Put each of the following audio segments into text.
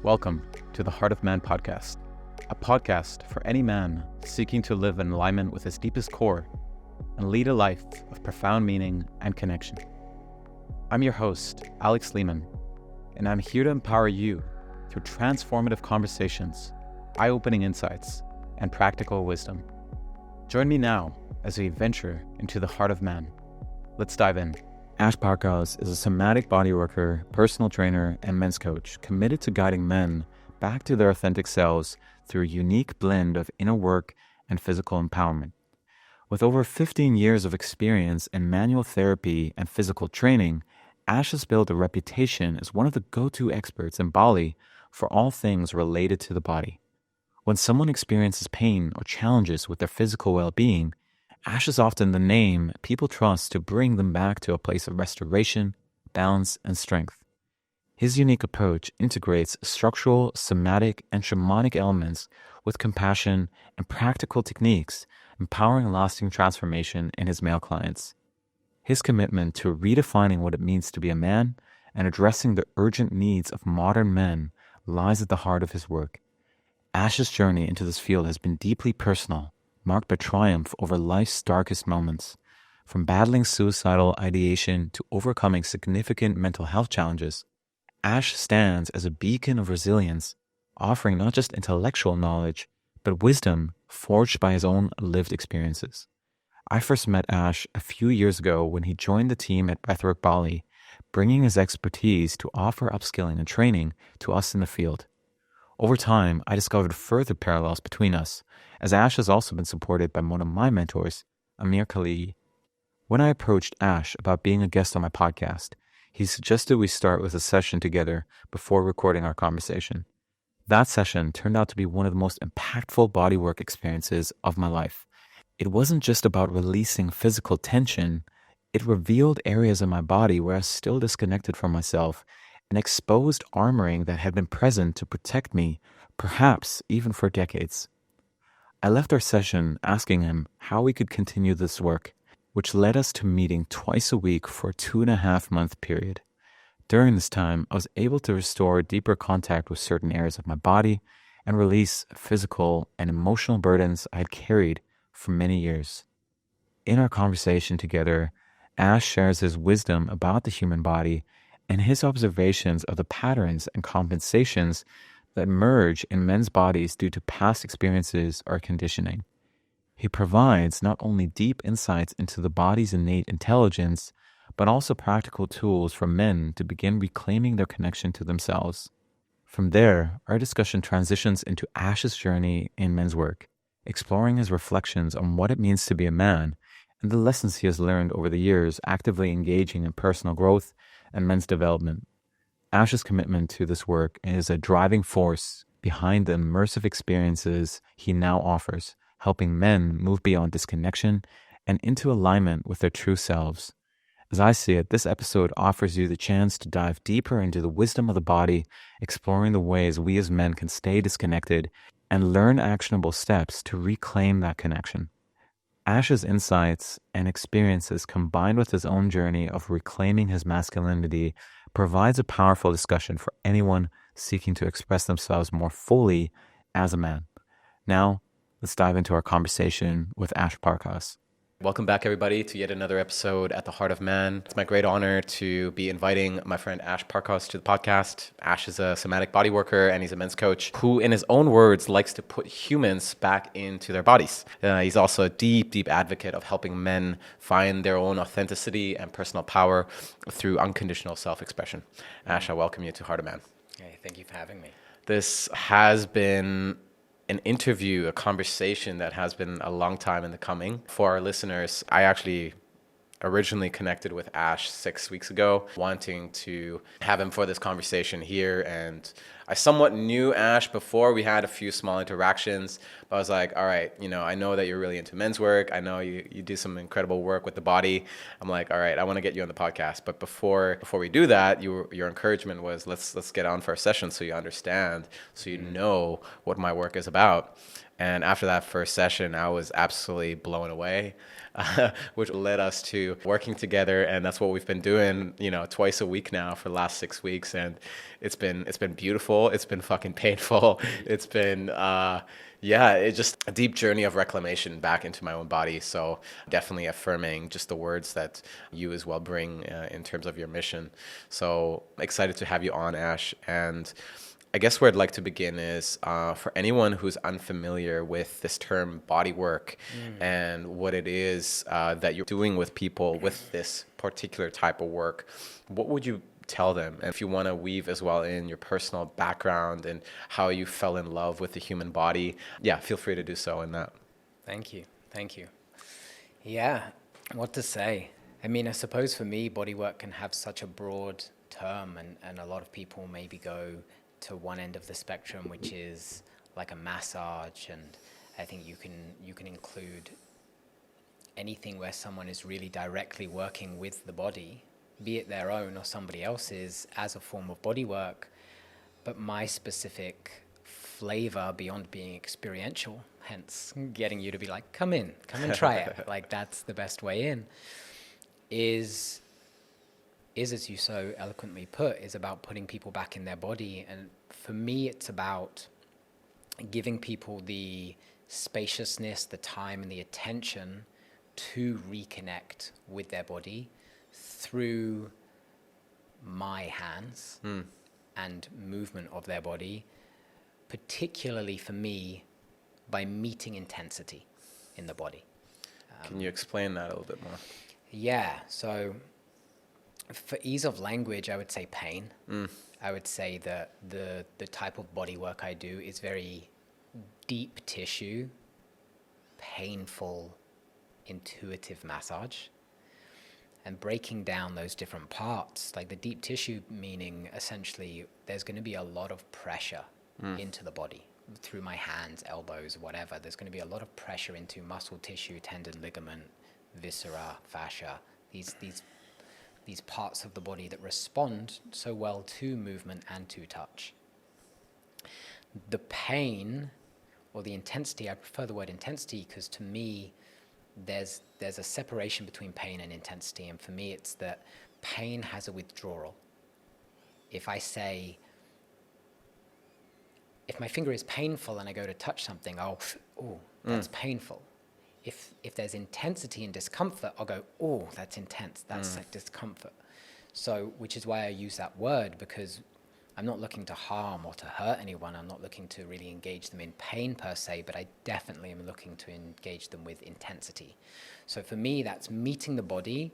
Welcome to the Heart of Man podcast, a podcast for any man seeking to live in alignment with his deepest core and lead a life of profound meaning and connection. I'm your host, Alex Lehman, and I'm here to empower you through transformative conversations, eye-opening insights, and practical wisdom. Join me now as we venture into the heart of man. Let's dive in. Ash Parkhouse is a somatic bodyworker, personal trainer, and men's coach committed to guiding men back to their authentic selves through a unique blend of inner work and physical empowerment. With over 15 years of experience in manual therapy and physical training, Ash has built a reputation as one of the go-to experts in Bali for all things related to the body. When someone experiences pain or challenges with their physical well-being, Ash is often the name people trust to bring them back to a place of restoration, balance, and strength. His unique approach integrates structural, somatic, and shamanic elements with compassion and practical techniques, empowering lasting transformation in his male clients. His commitment to redefining what it means to be a man and addressing the urgent needs of modern men lies at the heart of his work. Ash's journey into this field has been deeply personal, marked by triumph over life's darkest moments. From battling suicidal ideation to overcoming significant mental health challenges, Ash stands as a beacon of resilience, offering not just intellectual knowledge, but wisdom forged by his own lived experiences. I first met Ash a few years ago when he joined the team at Breathwork Bali, bringing his expertise to offer upskilling and training to us in the field. Over time, I discovered further parallels between us, as Ash has also been supported by one of my mentors, Amir Khalili. When I approached Ash about being a guest on my podcast, he suggested we start with a session together before recording our conversation. That session turned out to be one of the most impactful bodywork experiences of my life. It wasn't just about releasing physical tension, it revealed areas of my body where I was still disconnected from myself and exposed armoring that had been present to protect me, perhaps even for decades. I left our session asking him how we could continue this work, which led us to meeting twice a week for a 2.5-month period. During this time, I was able to restore deeper contact with certain areas of my body and release physical and emotional burdens I had carried for many years. In our conversation together, Ash shares his wisdom about the human body and his observations of the patterns and compensations that emerge in men's bodies due to past experiences or conditioning. He provides not only deep insights into the body's innate intelligence, but also practical tools for men to begin reclaiming their connection to themselves. From there, our discussion transitions into Ash's journey in men's work, exploring his reflections on what it means to be a man and the lessons he has learned over the years actively engaging in personal growth and men's development. Ash's commitment to this work is a driving force behind the immersive experiences he now offers, helping men move beyond disconnection and into alignment with their true selves. As I see it, this episode offers you the chance to dive deeper into the wisdom of the body, exploring the ways we as men can stay disconnected and learn actionable steps to reclaim that connection. Ash's insights and experiences combined with his own journey of reclaiming his masculinity provides a powerful discussion for anyone seeking to express themselves more fully as a man. Now, let's dive into our conversation with Ash Parkhouse. Welcome back, everybody, to yet another episode at the Heart of Man. It's my great honor to be inviting my friend Ash Parkhouse to the podcast. Ash is a somatic bodyworker and he's a men's coach who, in his own words, likes to put humans back into their bodies. He's also a deep, deep advocate of helping men find their own authenticity and personal power through unconditional self-expression. Ash, I welcome you to Heart of Man. Hey, thank you for having me. This has been an interview, a conversation that has been a long time in the coming. For our listeners, I actually originally connected with Ash 6 weeks ago, wanting to have him for this conversation here. And I somewhat knew Ash before. We had a few small interactions, but I was like, all right, I know that you're really into men's work. I know you do some incredible work with the body. I'm like, all right, I want to get you on the podcast. But before we do that, your encouragement was let's get on for a session so you understand, so you know what my work is about. And after that first session, I was absolutely blown away, which led us to working together. And that's what we've been doing, twice a week now for the last 6 weeks. And it's been beautiful. It's been fucking painful. It's been, it's just a deep journey of reclamation back into my own body. So definitely affirming just the words that you as well bring in terms of your mission. So excited to have you on, Ash. And I guess where I'd like to begin is for anyone who's unfamiliar with this term body work and what it is that you're doing with people with this particular type of work, what would you tell them? And if you want to weave as well in your personal background and how you fell in love with the human body, feel free to do so in that. Thank you. Yeah, what to say? I mean, I suppose for me, bodywork can have such a broad term, and a lot of people maybe go to one end of the spectrum, which is like a massage, and I think you can include anything where someone is really directly working with the body, be it their own or somebody else's, as a form of body work. But my specific flavor, beyond being experiential, hence getting you to be like, come and try it, like that's the best way in, is as you so eloquently put, is about putting people back in their body. And for me, it's about giving people the spaciousness, the time, and the attention to reconnect with their body through my hands and movement of their body, particularly for me, by meeting intensity in the body. Can you explain that a little bit more? Yeah, so for ease of language, I would say pain. I would say that the type of body work I do is very deep tissue, painful, intuitive massage, and breaking down those different parts. Like the deep tissue, meaning essentially there's going to be a lot of pressure into the body through my hands, elbows, whatever. There's going to be a lot of pressure into muscle tissue, tendon, ligament, viscera, fascia, these parts of the body that respond so well to movement and to touch. The pain or the intensity, I prefer the word intensity because to me there's a separation between pain and intensity, and for me it's that pain has a withdrawal. If my finger is painful and I go to touch something, that's painful. If there's intensity and discomfort, I'll go, oh, that's intense. That's like discomfort. So, which is why I use that word, because I'm not looking to harm or to hurt anyone. I'm not looking to really engage them in pain per se, but I definitely am looking to engage them with intensity. So for me, that's meeting the body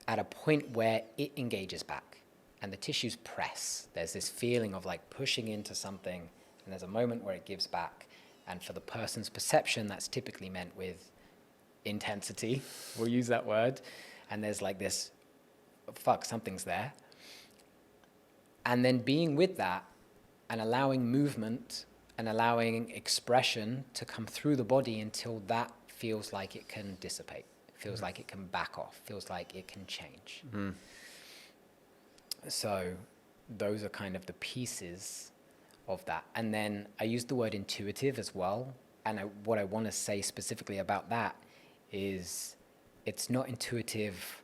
at a point where it engages back and the tissues press. There's this feeling of like pushing into something, and there's a moment where it gives back. And for the person's perception, that's typically meant with intensity. We'll use that word. And there's like this, fuck, something's there. And then being with that and allowing movement and allowing expression to come through the body until that feels like it can dissipate, feels like it can back off, feels like it can change. So those are kind of the pieces of that. And then I use the word intuitive as well. And what I want to say specifically about that is it's not intuitive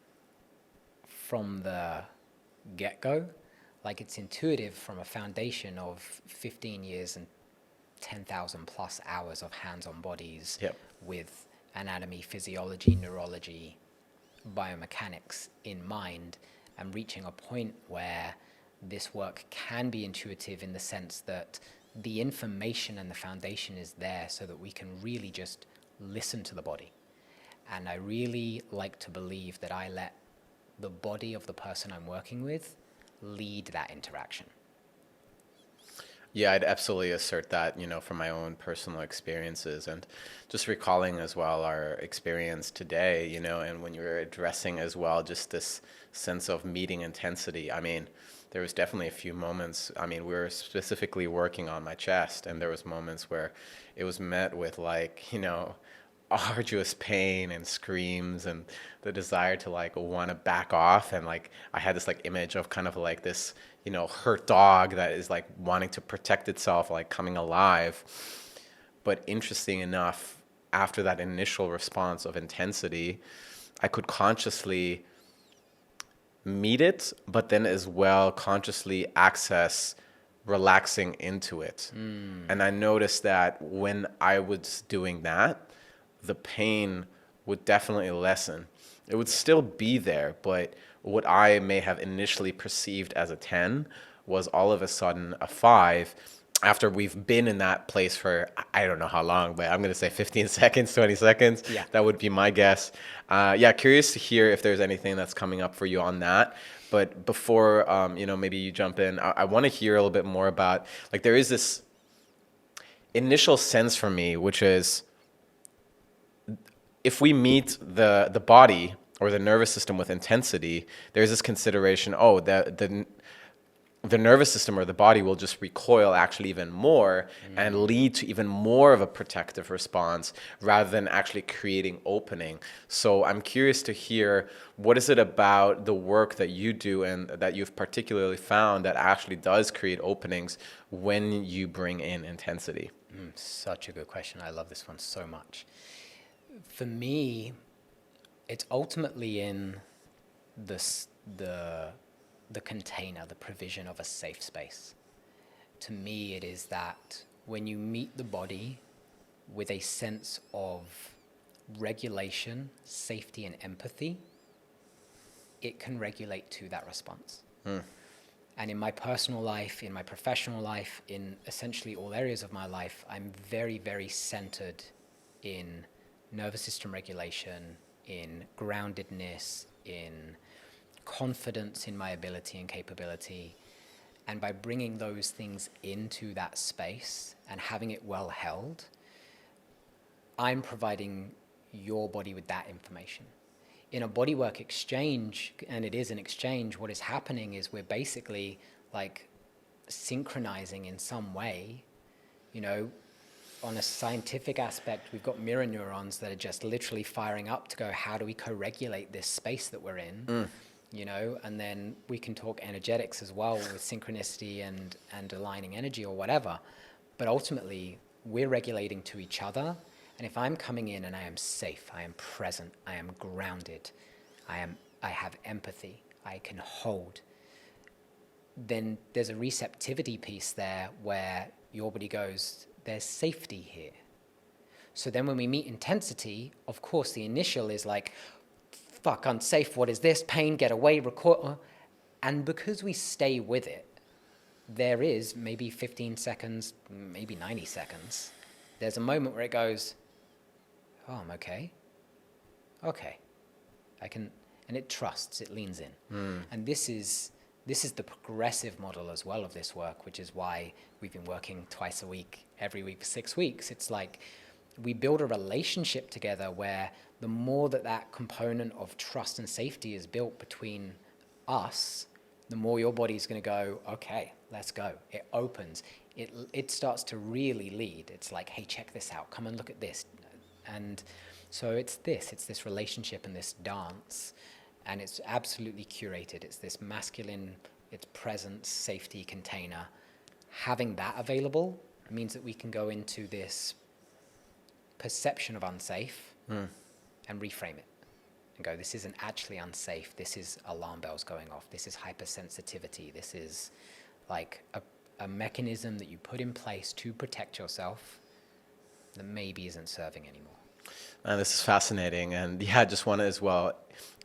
from the get-go. Like it's intuitive from a foundation of 15 years and 10,000 plus hours of hands-on bodies with anatomy, physiology, neurology, biomechanics in mind, and reaching a point where this work can be intuitive in the sense that the information and the foundation is there so that we can really just listen to the body. And I really like to believe that I let the body of the person I'm working with lead that interaction. Yeah, I'd absolutely assert that, from my own personal experiences, and just recalling as well our experience today, and when you were addressing as well just this sense of meeting intensity. I mean, there was definitely a few moments. I mean, we were specifically working on my chest, and there was moments where it was met with arduous pain and screams and the desire to want to back off. And I had this image of kind of this, hurt dog that is wanting to protect itself, coming alive. But interesting enough, after that initial response of intensity, I could consciously meet it, but then as well consciously access relaxing into it. And I noticed that when I was doing that, the pain would definitely lessen. It would still be there, but what I may have initially perceived as a 10 was all of a sudden a 5 after we've been in that place for I don't know how long, but I'm going to say 15 seconds, 20 seconds. Yeah. That would be my guess. Yeah, curious to hear if there's anything that's coming up for you on that. But before, maybe you jump in, I want to hear a little bit more about, like, there is this initial sense for me, which is if we meet the body or the nervous system with intensity, there's this consideration, the nervous system or the body will just recoil actually even more and lead to even more of a protective response rather than actually creating opening. So I'm curious to hear, what is it about the work that you do and that you've particularly found that actually does create openings when you bring in intensity? Such a good question. I love this one so much. For me, it's ultimately in the container, the provision of a safe space. To me, it is that when you meet the body with a sense of regulation, safety, and empathy, it can regulate to that response. And in my personal life, in my professional life, in essentially all areas of my life, I'm very, very centered in nervous system regulation, in groundedness, in confidence in my ability and capability. And by bringing those things into that space and having it well held, I'm providing your body with that information. In a bodywork exchange, and it is an exchange, what is happening is we're basically like synchronizing in some way. On a scientific aspect, we've got mirror neurons that are just literally firing up to go, how do we co-regulate this space that we're in? And then we can talk energetics as well with synchronicity and aligning energy or whatever. But ultimately, we're regulating to each other. And if I'm coming in and I am safe, I am present, I am grounded, I have empathy, I can hold, then there's a receptivity piece there where your body goes, there's safety here. So then when we meet intensity, of course, the initial is like, fuck, unsafe, what is this? Pain, get away, recoil. And because we stay with it, there is maybe 15 seconds, maybe 90 seconds. There's a moment where it goes, oh, I'm okay. Okay. I can, and it trusts, it leans in. And this is the progressive model as well of this work, which is why we've been working twice a week, every week for 6 weeks. It's like we build a relationship together where the more that component of trust and safety is built between us, the more your body's going to go, okay, let's go. It opens. It starts to really lead. It's like, hey, check this out. Come and look at this. And so it's this relationship and this dance. And it's absolutely curated. It's this masculine, it's presence, safety container. Having that available means that we can go into this perception of unsafe and reframe it and go, this isn't actually unsafe. This is alarm bells going off. This is hypersensitivity. This is like a mechanism that you put in place to protect yourself that maybe isn't serving anymore. This is fascinating. And yeah, I just want to as well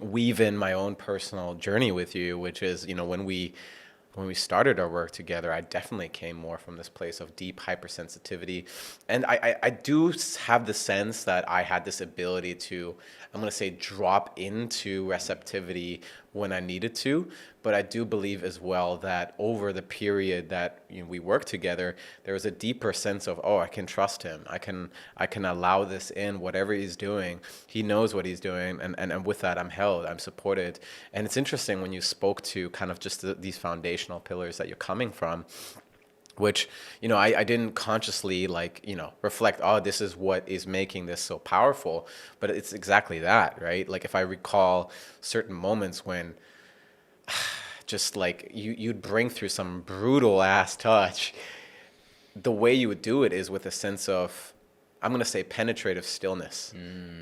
weave in my own personal journey with you, which is, when we started our work together, I definitely came more from this place of deep hypersensitivity. And I do have the sense that I had this ability to, I'm going to say, drop into receptivity when I needed to. But I do believe as well that over the period that we worked together, there was a deeper sense of, I can trust him. I can allow this in, whatever he's doing. He knows what he's doing. And with that, I'm held, I'm supported. And it's interesting when you spoke to kind of just these foundational pillars that you're coming from, which, I didn't consciously reflect, this is what is making this so powerful. But it's exactly that, right? Like if I recall certain moments when just like you'd bring through some brutal ass touch, the way you would do it is with a sense of I'm going to say penetrative stillness.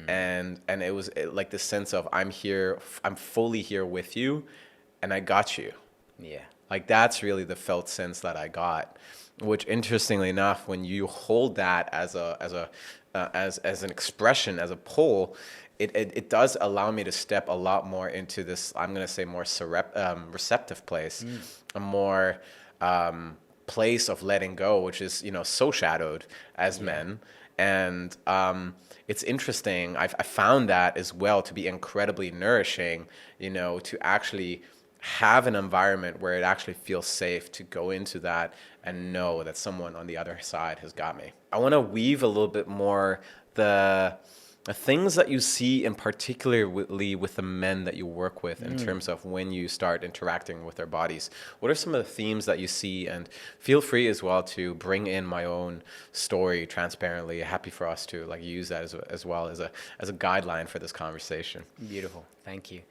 And it was like this sense of I'm here, I'm fully here with you, and I got you. Yeah. Like that's really the felt sense that I got, which interestingly enough, when you hold that as an expression, as a pull, it does allow me to step a lot more into this, I'm going to say more receptive place, a more place of letting go, which is, so shadowed as men. And it's interesting. I found that as well to be incredibly nourishing, to actually have an environment where it actually feels safe to go into that and know that someone on the other side has got me. I want to weave a little bit more the things that you see in particularly with the men that you work with in terms of when you start interacting with their bodies. What are some of the themes that you see? And feel free as well to bring in my own story transparently. Happy for us to use that as well as a guideline for this conversation. Beautiful. Thank you.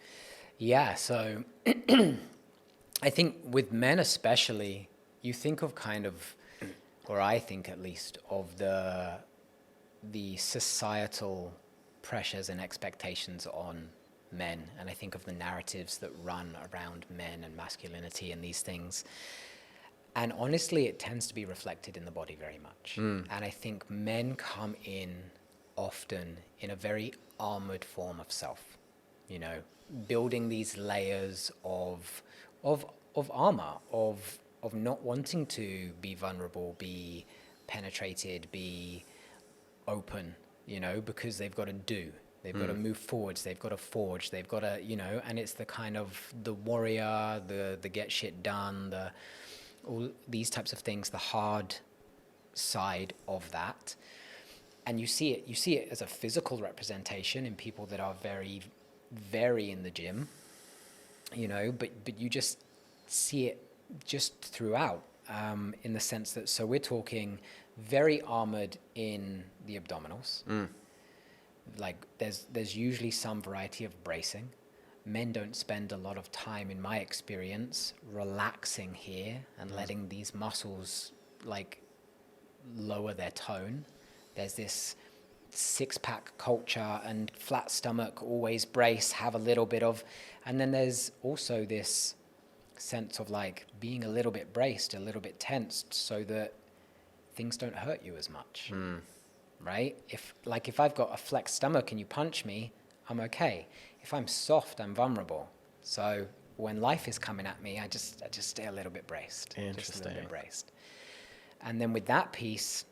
Yeah. So I think with men especially, you think of kind of, or I think at least, of the societal pressures and expectations on men. And I think of the narratives that run around men and masculinity and these things. And honestly, it tends to be reflected in the body very much. And I think men come in often in a very armored form of self, building these layers of armor, of not wanting to be vulnerable, be penetrated, be open, because they've got to do. They've got to move forwards. They've got to forge. They've got to, and it's the kind of the warrior, the get shit done, all these types of things, the hard side of that. And you see it as a physical representation in people that are very, very in the gym, but you just see it just throughout, in the sense that, so we're talking very armored in the abdominals. Like there's usually some variety of bracing. Men don't spend a lot of time, in my experience, relaxing here and letting these muscles lower their tone. There's this six-pack culture and flat stomach, always brace, have a little bit of, and then there's also this sense of being a little bit braced, a little bit tensed, so that things don't hurt you as much, right? If I've got a flexed stomach and you punch me, I'm okay. If I'm soft, I'm vulnerable. So when life is coming at me, I just stay a little bit braced. Interesting. Just a little bit braced. And then with that piece,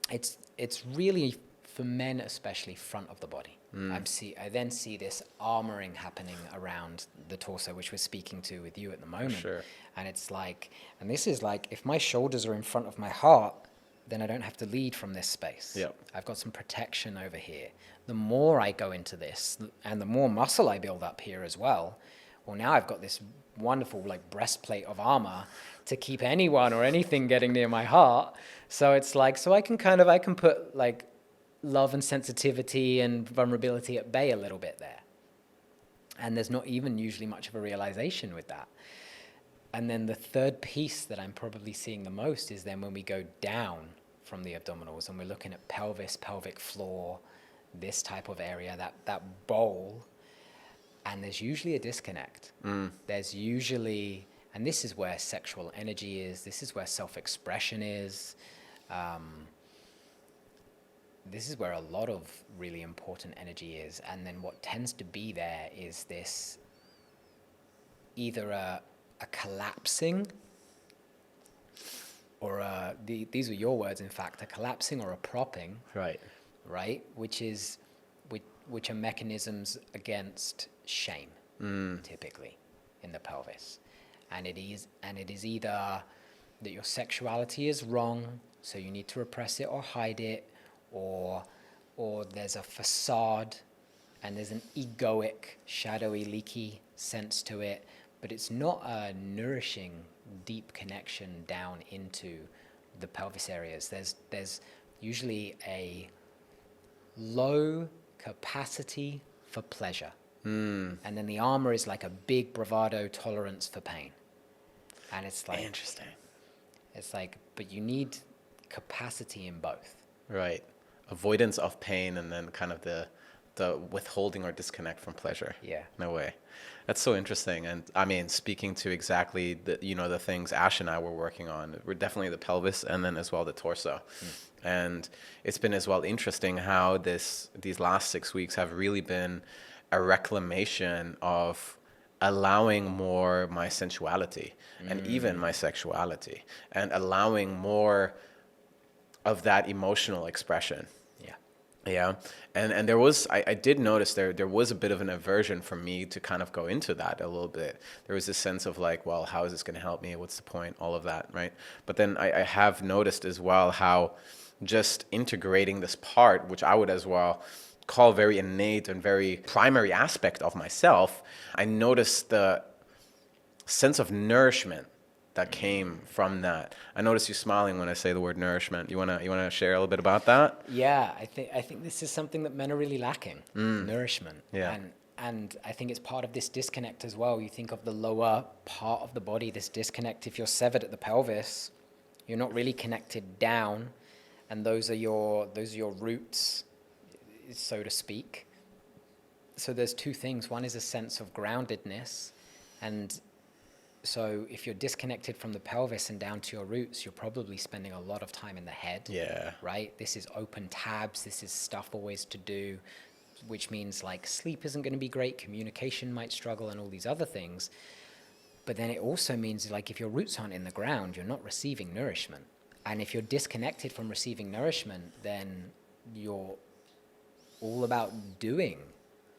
it's really, for men especially, front of the body. I then see this armoring happening around the torso, which we're speaking to with you at the moment. Sure. And it's and this is if my shoulders are in front of my heart, then I don't have to lead from this space. Yep. I've got some protection over here. The more I go into this, and the more muscle I build up here as well, now I've got this wonderful breastplate of armor to keep anyone or anything getting near my heart. So it's so I can put love and sensitivity and vulnerability at bay a little bit there. And there's not even usually much of a realization with that. And then the third piece that I'm probably seeing the most is then when we go down from the abdominals and we're looking at pelvis, pelvic floor, this type of area, that bowl, and there's usually a disconnect. There's usually, and this is where sexual energy is, this is where self-expression is, this is where a lot of really important energy is. And then what tends to be there is this either a collapsing, or these are your words, in fact, a collapsing or a propping. Right? Which are mechanisms against shame, typically, in the pelvis. And it is either that your sexuality is wrong, so you need to repress it or hide it, or there's a facade and there's an egoic, shadowy, leaky sense to it, but it's not a nourishing, deep connection down into the pelvis areas. There's usually a low capacity for pleasure. And then the armor is like a big bravado tolerance for pain. And it's Interesting. It's but you need capacity in both. Right. avoidance of pain, and then kind of the withholding or disconnect from pleasure. Yeah. In a way. That's so interesting. And I mean, speaking to exactly the things Ash and I were working on, we're definitely the pelvis and then as well the torso. And it's been as well interesting how these last 6 weeks have really been a reclamation of allowing more my sensuality and even my sexuality, and allowing more of that emotional expression. Yeah. And there was, I did notice there was a bit of an aversion for me to kind of go into that a little bit. There was this sense of like, well, how is this going to help me? What's the point? All of that, right? But then I have noticed as well how just integrating this part, which I would as well call very innate and very primary aspect of myself, I noticed the sense of nourishment that came from that. I notice you smiling when I say the word nourishment. You wanna share a little bit about that? Yeah, I think this is something that men are really lacking, nourishment. Yeah. And I think it's part of this disconnect as well. You think of the lower part of the body, this disconnect. If you're severed at the pelvis, you're not really connected down, and those are your roots, so to speak. So there's two things. One is a sense of groundedness, and so if you're disconnected from the pelvis and down to your roots, you're probably spending a lot of time in the head. Yeah. Right? This is open tabs. This is stuff always to do, which means like sleep isn't going to be great, communication might struggle, and all these other things. But then it also means like if your roots aren't in the ground, you're not receiving nourishment. And if you're disconnected from receiving nourishment, then you're all about doing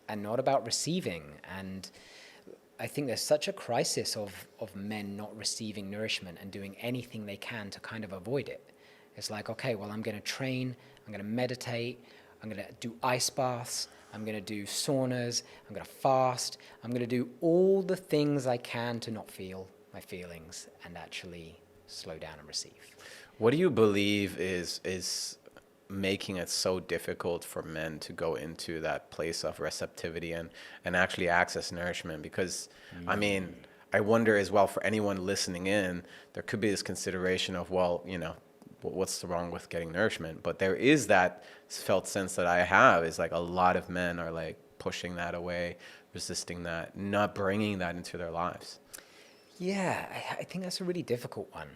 and not about receiving. And I think there's such a crisis of men not receiving nourishment and doing anything they can to kind of avoid it. It's like, okay, well, I'm going to train, I'm going to meditate, I'm going to do ice baths, I'm going to do saunas, I'm going to fast, I'm going to do all the things I can to not feel my feelings and actually slow down and receive. What do you believe is making it so difficult for men to go into that place of receptivity and actually access nourishment? Because I mean, I wonder as well, for anyone listening in, there could be this consideration of, well, what's wrong with getting nourishment? But there is that felt sense that I have is like a lot of men are like pushing that away, resisting that, not bringing that into their lives. Yeah, I think that's a really difficult one.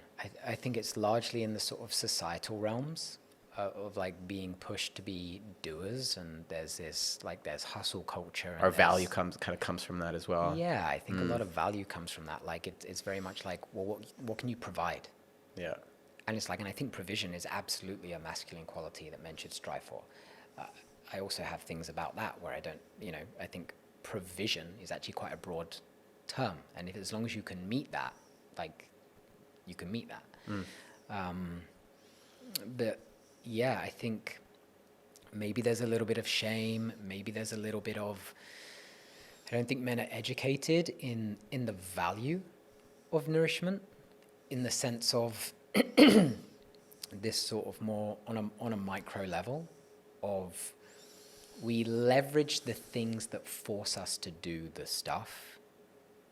I think it's largely in the sort of societal realms of like being pushed to be doers, and there's this like there's hustle culture. And our value comes from that as well. Yeah, I think a lot of value comes from that. Like it's very much like, well, what can you provide? Yeah. And it's like, and I think provision is absolutely a masculine quality that men should strive for. I also have things about that where I don't, I think provision is actually quite a broad term, and if as long as you can meet that, like you can meet that. But yeah, I think maybe there's a little bit of shame. Maybe there's a little bit of, I don't think men are educated in the value of nourishment, in the sense of this sort of more on a micro level of we leverage the things that force us to do the stuff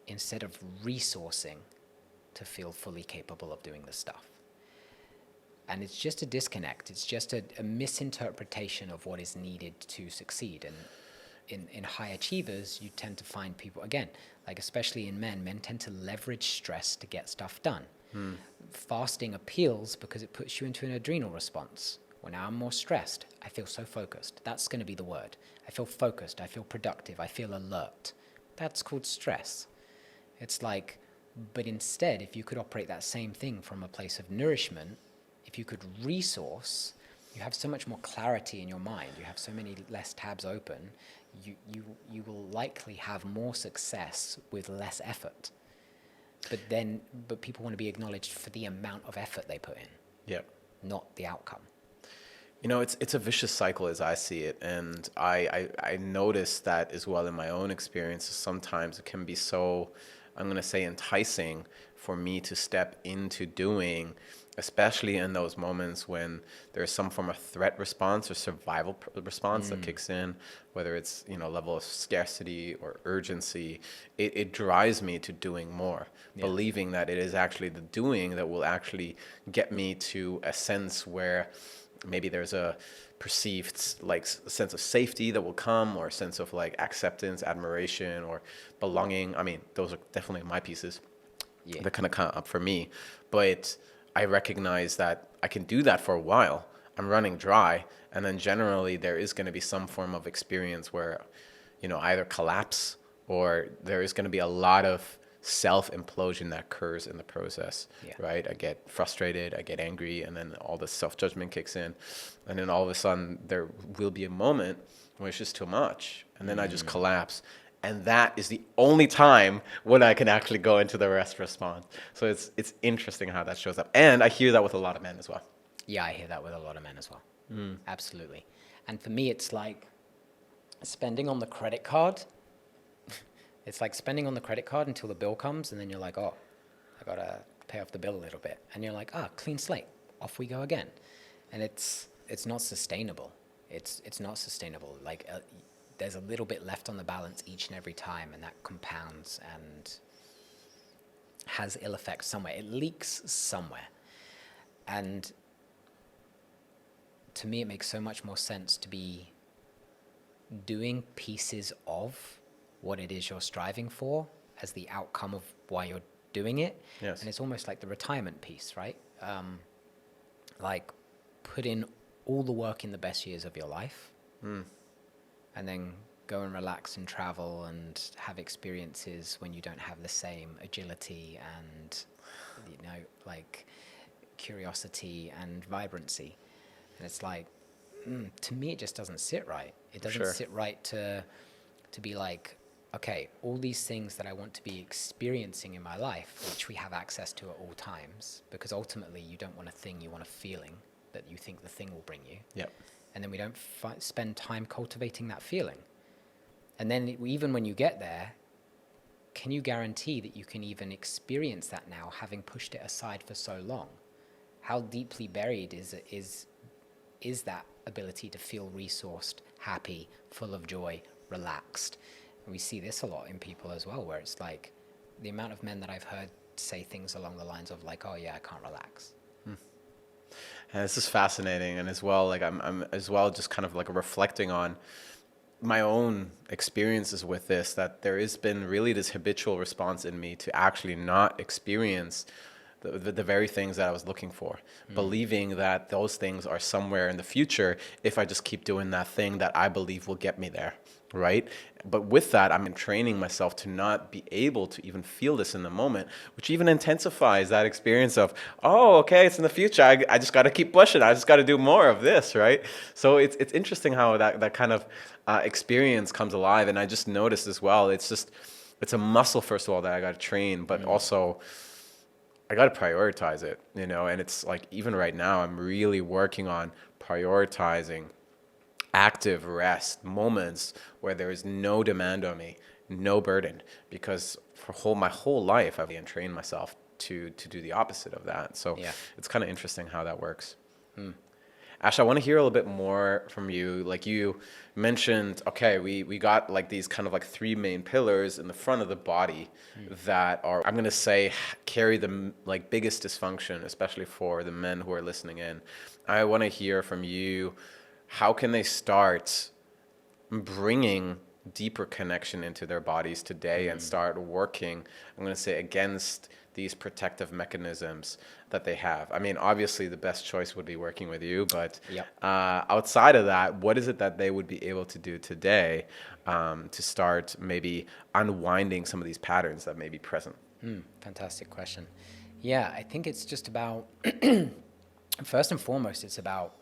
instead of resourcing to feel fully capable of doing the stuff. And it's just a disconnect. It's just a misinterpretation of what is needed to succeed. And in high achievers, you tend to find people, again, like especially in men tend to leverage stress to get stuff done. Fasting appeals because it puts you into an adrenal response. Well, now I'm more stressed. I feel so focused. That's going to be the word. I feel focused. I feel productive. I feel alert. That's called stress. It's like, but instead, if you could operate that same thing from a place of nourishment, if you could resource, you have so much more clarity in your mind. You have so many less tabs open. You will likely have more success with less effort. But people want to be acknowledged for the amount of effort they put in. Yeah. Not the outcome. It's a vicious cycle as I see it, and I notice that as well in my own experiences. Sometimes it can be so, I'm going to say, enticing for me to step into doing, especially in those moments when there's some form of threat response or survival response that kicks in, whether it's level of scarcity or urgency. It drives me to doing more, believing that it is actually the doing that will actually get me to a sense where maybe there's a perceived like sense of safety that will come, or a sense of like acceptance, admiration, or belonging. I mean, those are definitely my pieces that kind of come up for me. But I recognize that I can do that for a while. I'm running dry, and then generally there is going to be some form of experience where, either collapse, or there is going to be a lot of self-implosion that occurs in the process, right? I get frustrated, I get angry, and then all the self-judgment kicks in. And then all of a sudden there will be a moment where it's just too much. And then I just collapse. And that is the only time when I can actually go into the rest response. So it's interesting how that shows up. And I hear that with a lot of men as well. Yeah, I hear that with a lot of men as well. Absolutely. And for me, it's like spending on the credit card. It's like spending on the credit card until the bill comes, and then you're like, oh, I got to pay off the bill a little bit. And you're like, clean slate. Off we go again. And it's not sustainable. It's not sustainable. Like, there's a little bit left on the balance each and every time, and that compounds and has ill effects somewhere. It leaks somewhere. And to me, it makes so much more sense to be doing pieces of what it is you're striving for as the outcome of why you're doing it. Yes. And it's almost like the retirement piece, right? Like, put in all the work in the best years of your life, and then go and relax and travel and have experiences when you don't have the same agility and, like curiosity and vibrancy. And it's like, to me, it just doesn't sit right. It doesn't sit right to be like, okay, all these things that I want to be experiencing in my life, which we have access to at all times, because ultimately you don't want a thing, you want a feeling that you think the thing will bring you. Yep. And then we don't spend time cultivating that feeling. And then even when you get there, can you guarantee that you can even experience that now, having pushed it aside for so long? How deeply buried is that ability to feel resourced, happy, full of joy, relaxed? And we see this a lot in people as well, where it's like the amount of men that I've heard say things along the lines of like, oh yeah, I can't relax. And this is fascinating. And as well, like I'm as well just kind of like reflecting on my own experiences with this, that there has been really this habitual response in me to actually not experience the very things that I was looking for, believing that those things are somewhere in the future if I just keep doing that thing that I believe will get me there, right? But with that, I'm training myself to not be able to even feel this in the moment, which even intensifies that experience of, oh, okay, it's in the future. I just got to keep pushing. I just got to do more of this, right? So it's interesting how that kind of experience comes alive. And I just noticed as well, it's a muscle, first of all, that I got to train, but also I got to prioritize it, and it's like, even right now, I'm really working on prioritizing active rest moments where there is no demand on me, no burden, because for my whole life, I've trained myself to do the opposite of that. So it's kind of interesting how that works. Ash, I want to hear a little bit more from you. Like, you mentioned, okay, we got like these kind of like three main pillars in the front of the body that are, I'm going to say, carry the like biggest dysfunction, especially for the men who are listening in. I want to hear from you, how can they start bringing deeper connection into their bodies today and start working, I'm going to say, against these protective mechanisms that they have? I mean, obviously the best choice would be working with you, but outside of that, what is it that they would be able to do today to start maybe unwinding some of these patterns that may be present? Fantastic question. Yeah, I think it's just about, first and foremost, it's about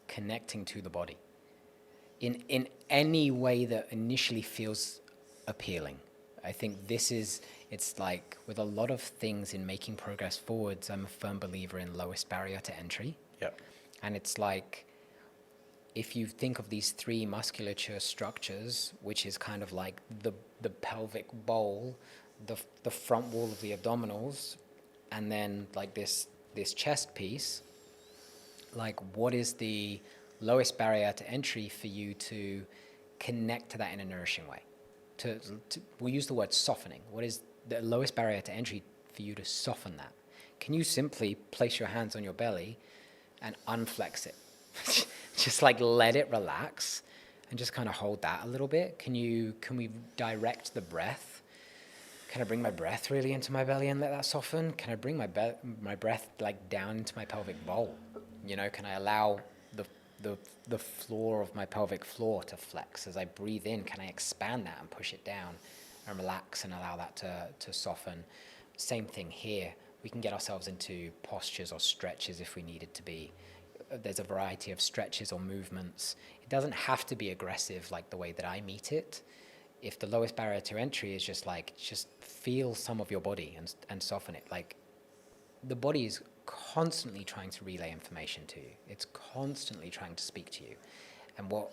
connecting to the body in any way that initially feels appealing. I think it's like with a lot of things in making progress forwards, I'm a firm believer in lowest barrier to entry. Yep. And it's like, if you think of these three musculature structures, which is kind of like the pelvic bowl, the front wall of the abdominals, and then like this chest piece, like, what is the lowest barrier to entry for you to connect to that in a nourishing way? We'll use the word softening. What is the lowest barrier to entry for you to soften that? Can you simply place your hands on your belly and unflex it just like let it relax and just kind of hold that a little bit. Can we direct the breath? Can I bring my breath really into my belly and let that soften? Can I bring my breath like down into my pelvic bowl? Can I allow the floor of my pelvic floor to flex? As I breathe in, can I expand that and push it down and relax and allow that to soften? Same thing here. We can get ourselves into postures or stretches if we needed to be. There's a variety of stretches or movements. It doesn't have to be aggressive like the way that I meet it. If the lowest barrier to entry is just feel some of your body and soften it. Like, the body is constantly trying to relay information to you. It's constantly trying to speak to you. And what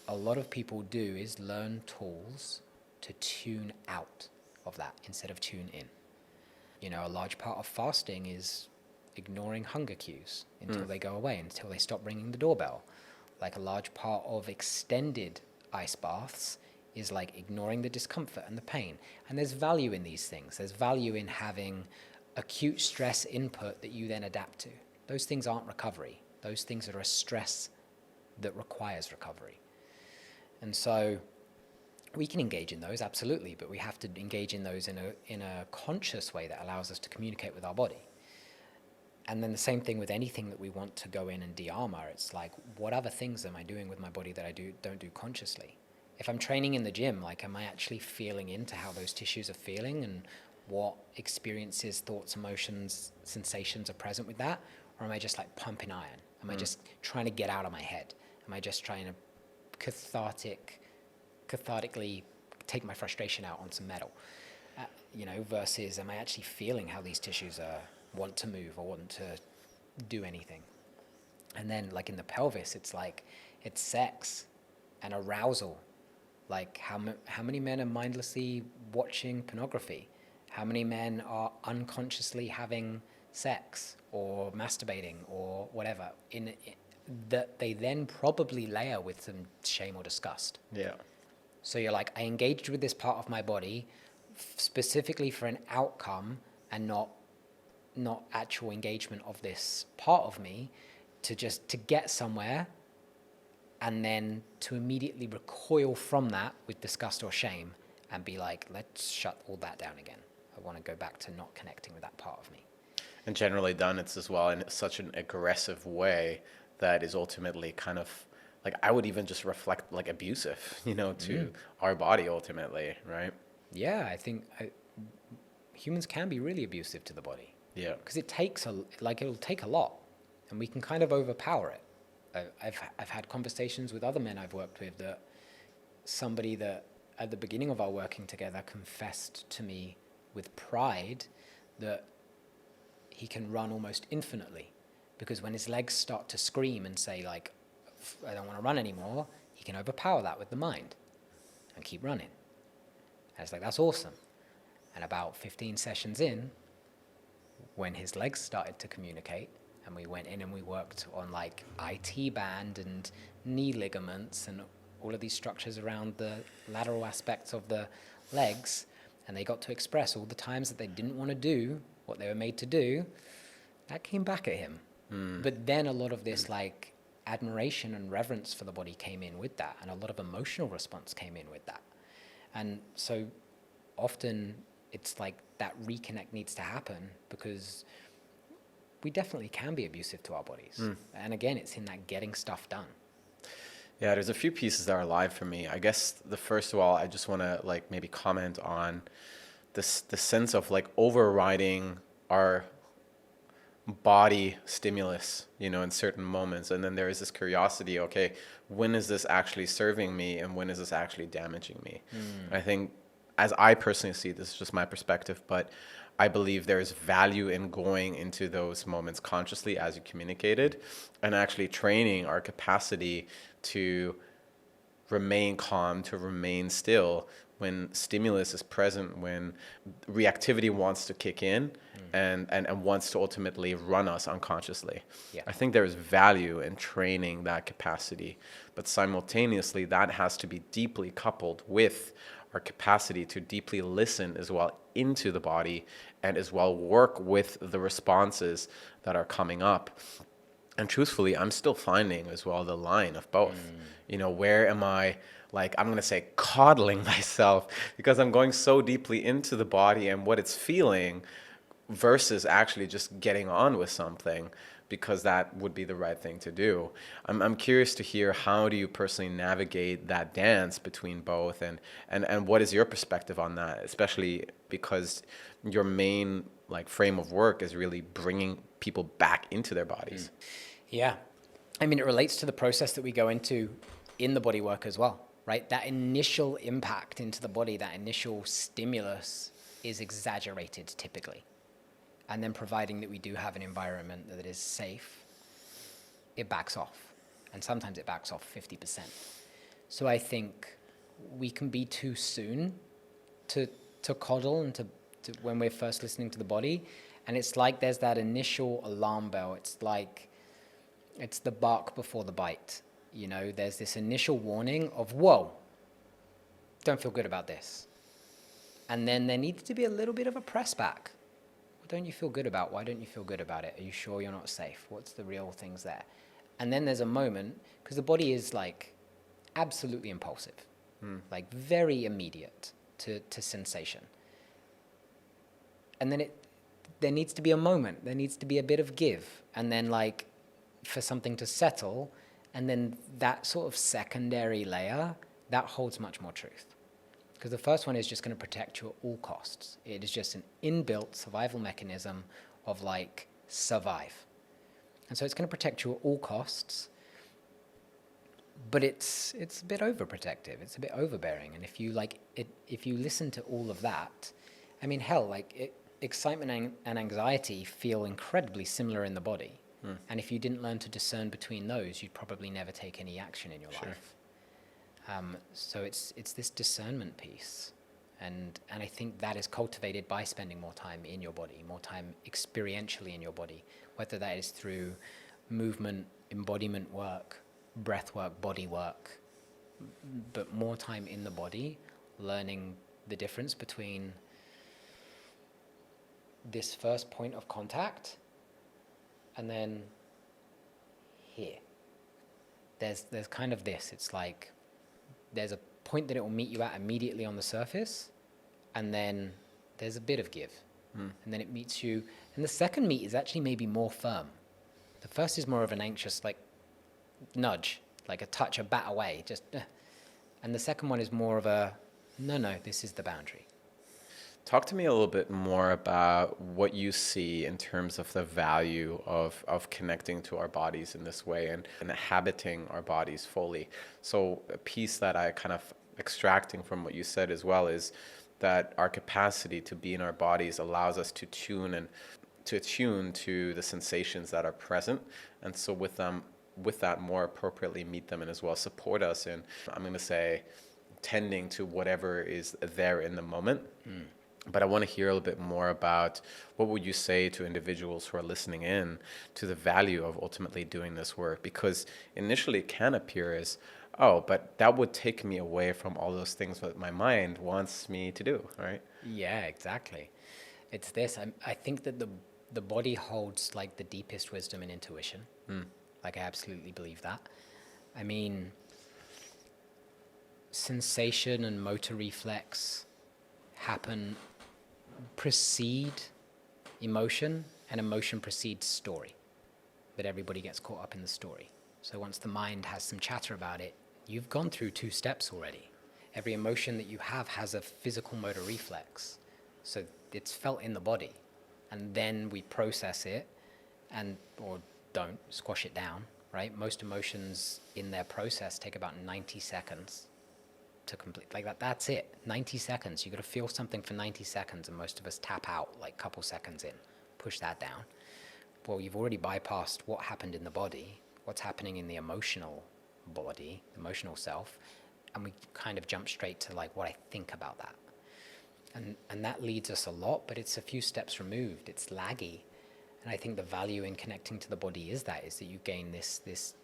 a lot of people do is learn tools to tune out of that instead of tune in. A large part of fasting is ignoring hunger cues until they go away, until they stop ringing the doorbell. Like, a large part of extended ice baths is like ignoring the discomfort and the pain. And there's value in these things. There's value in having acute stress input that you then adapt to. Those things aren't recovery. Those things are a stress that requires recovery. And so we can engage in those, absolutely, but we have to engage in those in a conscious way that allows us to communicate with our body. And then the same thing with anything that we want to go in and de-armor. It's like, what other things am I doing with my body that I don't do consciously? If I'm training in the gym, like, am I actually feeling into how those tissues are feeling and what experiences, thoughts, emotions, sensations are present with that? Or am I just like pumping iron? Am I just trying to get out of my head? Am I just trying to cathartically take my frustration out on some metal? Versus am I actually feeling how these tissues want to move or want to do anything? And then, like, in the pelvis, it's sex and arousal. Like, how many men are mindlessly watching pornography? How many men are unconsciously having sex or masturbating or whatever that they then probably layer with some shame or disgust? Yeah. So you're like, I engaged with this part of my body specifically for an outcome and not actual engagement of this part of me to get somewhere, and then to immediately recoil from that with disgust or shame and be like, let's shut all that down again. I want to go back to not connecting with that part of me. And generally done, it's as well in such an aggressive way that is ultimately kind of, like, I would even just reflect like abusive, to our body ultimately, right? Yeah, I think humans can be really abusive to the body. Yeah. Because it'll take a lot, and we can kind of overpower it. I've had conversations with other men I've worked with that somebody that at the beginning of our working together confessed to me with pride that he can run almost infinitely, because when his legs start to scream and say, like, I don't want to run anymore, he can overpower that with the mind and keep running. And it's like, that's awesome. And about 15 sessions in, when his legs started to communicate, and we went in and we worked on like IT band and knee ligaments and all of these structures around the lateral aspects of the legs, and they got to express all the times that they didn't want to do what they were made to do, that came back at him. But then a lot of this like admiration and reverence for the body came in with that, and a lot of emotional response came in with that. And so often it's like that reconnect needs to happen, because we definitely can be abusive to our bodies. And again, it's in that getting stuff done. Yeah, there's a few pieces that are alive for me. I guess the first of all, I just want to like maybe comment on the sense of like overriding our body stimulus, in certain moments. And then there is this curiosity, okay, when is this actually serving me and when is this actually damaging me? I think, as I personally see, this is just my perspective, but I believe there's value in going into those moments consciously, as you communicated, and actually training our capacity to remain calm, to remain still when stimulus is present, when reactivity wants to kick in and wants to ultimately run us unconsciously. Yeah. I think there is value in training that capacity, but simultaneously that has to be deeply coupled with our capacity to deeply listen as well into the body, and as well work with the responses that are coming up. And truthfully, I'm still finding as well the line of both. Where am I, like, I'm going to say coddling myself because I'm going so deeply into the body and what it's feeling versus actually just getting on with something because that would be the right thing to do. I'm curious to hear, how do you personally navigate that dance between both, and what is your perspective on that, especially because your main like frame of work is really bringing people back into their bodies. Yeah. I mean, it relates to the process that we go into in the body work as well, right? That initial impact into the body, that initial stimulus is exaggerated typically. And then providing that we do have an environment that is safe, it backs off. And sometimes it backs off 50%. So I think we can be too soon to coddle and to when we're first listening to the body. And it's like there's that initial alarm bell. It's like, it's the bark before the bite. There's this initial warning of, whoa, don't feel good about this. And then there needs to be a little bit of a press back. What don't you feel good about? Why don't you feel good about it? Are you sure you're not safe? What's the real things there? And then there's a moment, because the body is like absolutely impulsive, like very immediate to sensation. And then there needs to be a moment. There needs to be a bit of give. And then like for something to settle. And then that sort of secondary layer, that holds much more truth. Because the first one is just going to protect you at all costs. It is just an inbuilt survival mechanism of like survive. And so it's going to protect you at all costs. But it's a bit overprotective. It's a bit overbearing. And if you listen to all of that, I mean, hell, like excitement and anxiety feel incredibly similar in the body. And if you didn't learn to discern between those, you'd probably never take any action in your life. So it's this discernment piece. And I think that is cultivated by spending more time in your body, more time experientially in your body, whether that is through movement, embodiment work, breath work, body work, but more time in the body, learning the difference between this first point of contact and then here. There's kind of this, it's like there's a point that it will meet you at immediately on the surface, and then there's a bit of give. And then it meets you, and the second meet is actually maybe more firm. The first is more of an anxious, like, nudge, like a touch, a bat away, just, and the second one is more of a, no, this is the boundary. Talk to me a little bit more about what you see in terms of the value of connecting to our bodies in this way and inhabiting our bodies fully. So a piece that I kind of extracting from what you said as well is that our capacity to be in our bodies allows us to attune to the sensations that are present. And so with that more appropriately meet them and as well support us in, I'm going to say, tending to whatever is there in the moment. But I want to hear a little bit more about what would you say to individuals who are listening in to the value of ultimately doing this work? Because initially it can appear as, oh, but that would take me away from all those things that my mind wants me to do, right? Yeah, exactly. It's this. I think that the body holds like the deepest wisdom and intuition. Like I absolutely believe that. I mean, sensation and motor reflex precede emotion, and emotion precedes story. But everybody gets caught up in the story. So once the mind has some chatter about it, you've gone through 2 steps already. Every emotion that you have has a physical motor reflex. So it's felt in the body. And then we process it or don't squash it down, right? Most emotions in their process take about 90 seconds to complete, like that's it, 90 seconds. You got to feel something for 90 seconds, and most of us tap out like a couple seconds in, push that down. Well, you've already bypassed what happened in the body, what's happening in the emotional body, emotional self, and we kind of jump straight to like what I think about that. And that leads us a lot, but it's a few steps removed, it's laggy. And I think the value in connecting to the body is that you gain this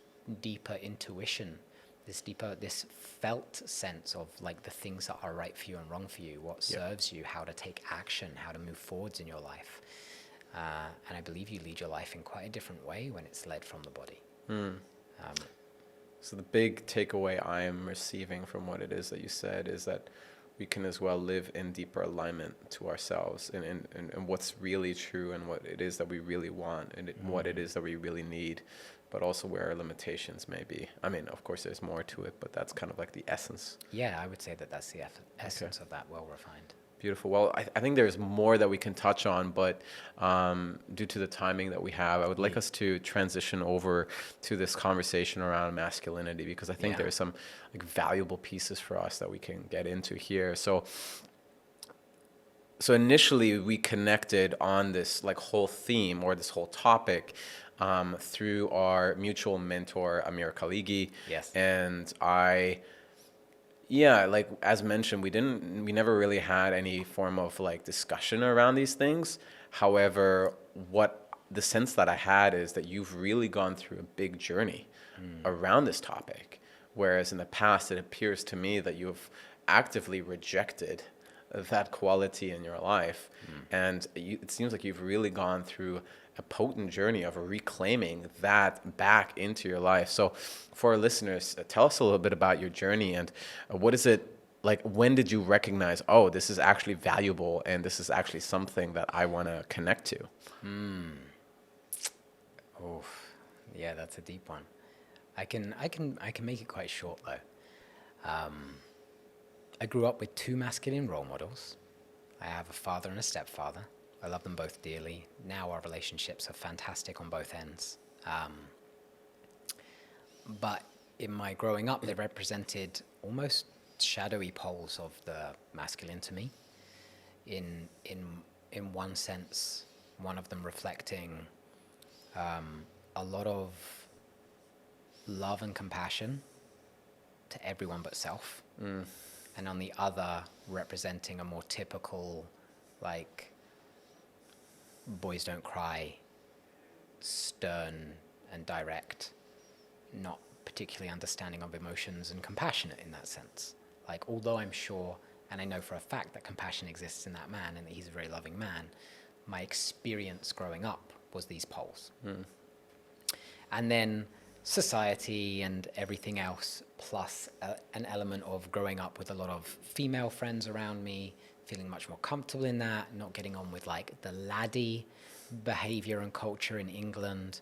deeper intuition, this felt sense of like the things that are right for you and wrong for you, what serves you, how to take action, how to move forwards in your life. And I believe you lead your life in quite a different way when it's led from the body. So the big takeaway I am receiving from what it is that you said is that we can as well live in deeper alignment to ourselves and what's really true and what it is that we really want and what it is that we really need, but also where our limitations may be. I mean, of course, there's more to it, but that's kind of like the essence. Yeah, I would say that that's the essence of that, well-refined. Beautiful. Well, I think there's more that we can touch on, but due to the timing that we have, I would like us to transition over to this conversation around masculinity, because I think there's some like valuable pieces for us that we can get into here. So initially we connected on this like whole theme or this whole topic through our mutual mentor, Amir Khaligi. Yes. And like as mentioned, we never really had any form of like discussion around these things. However, what the sense that I had is that you've really gone through a big journey around this topic. Whereas in the past, it appears to me that you've actively rejected that quality in your life. And it seems like you've really gone through a potent journey of reclaiming that back into your life. So for our listeners, tell us a little bit about your journey and what is it like, when did you recognize, oh, this is actually valuable and this is actually something that I want to connect to? Oh, yeah, that's a deep one. I can make it quite short though. I grew up with two masculine role models. I have a father and a stepfather. I love them both dearly. Now our relationships are fantastic on both ends. But in my growing up, they represented almost shadowy poles of the masculine to me. In one sense, one of them reflecting a lot of love and compassion to everyone but self. And on the other, representing a more typical, like, boys don't cry, stern and direct, not particularly understanding of emotions and compassionate in that sense. Like, although I'm sure, and I know for a fact that compassion exists in that man and that he's a very loving man, my experience growing up was these poles. And then society and everything else, plus an element of growing up with a lot of female friends around me, feeling much more comfortable in that, not getting on with like the laddie behavior and culture in England.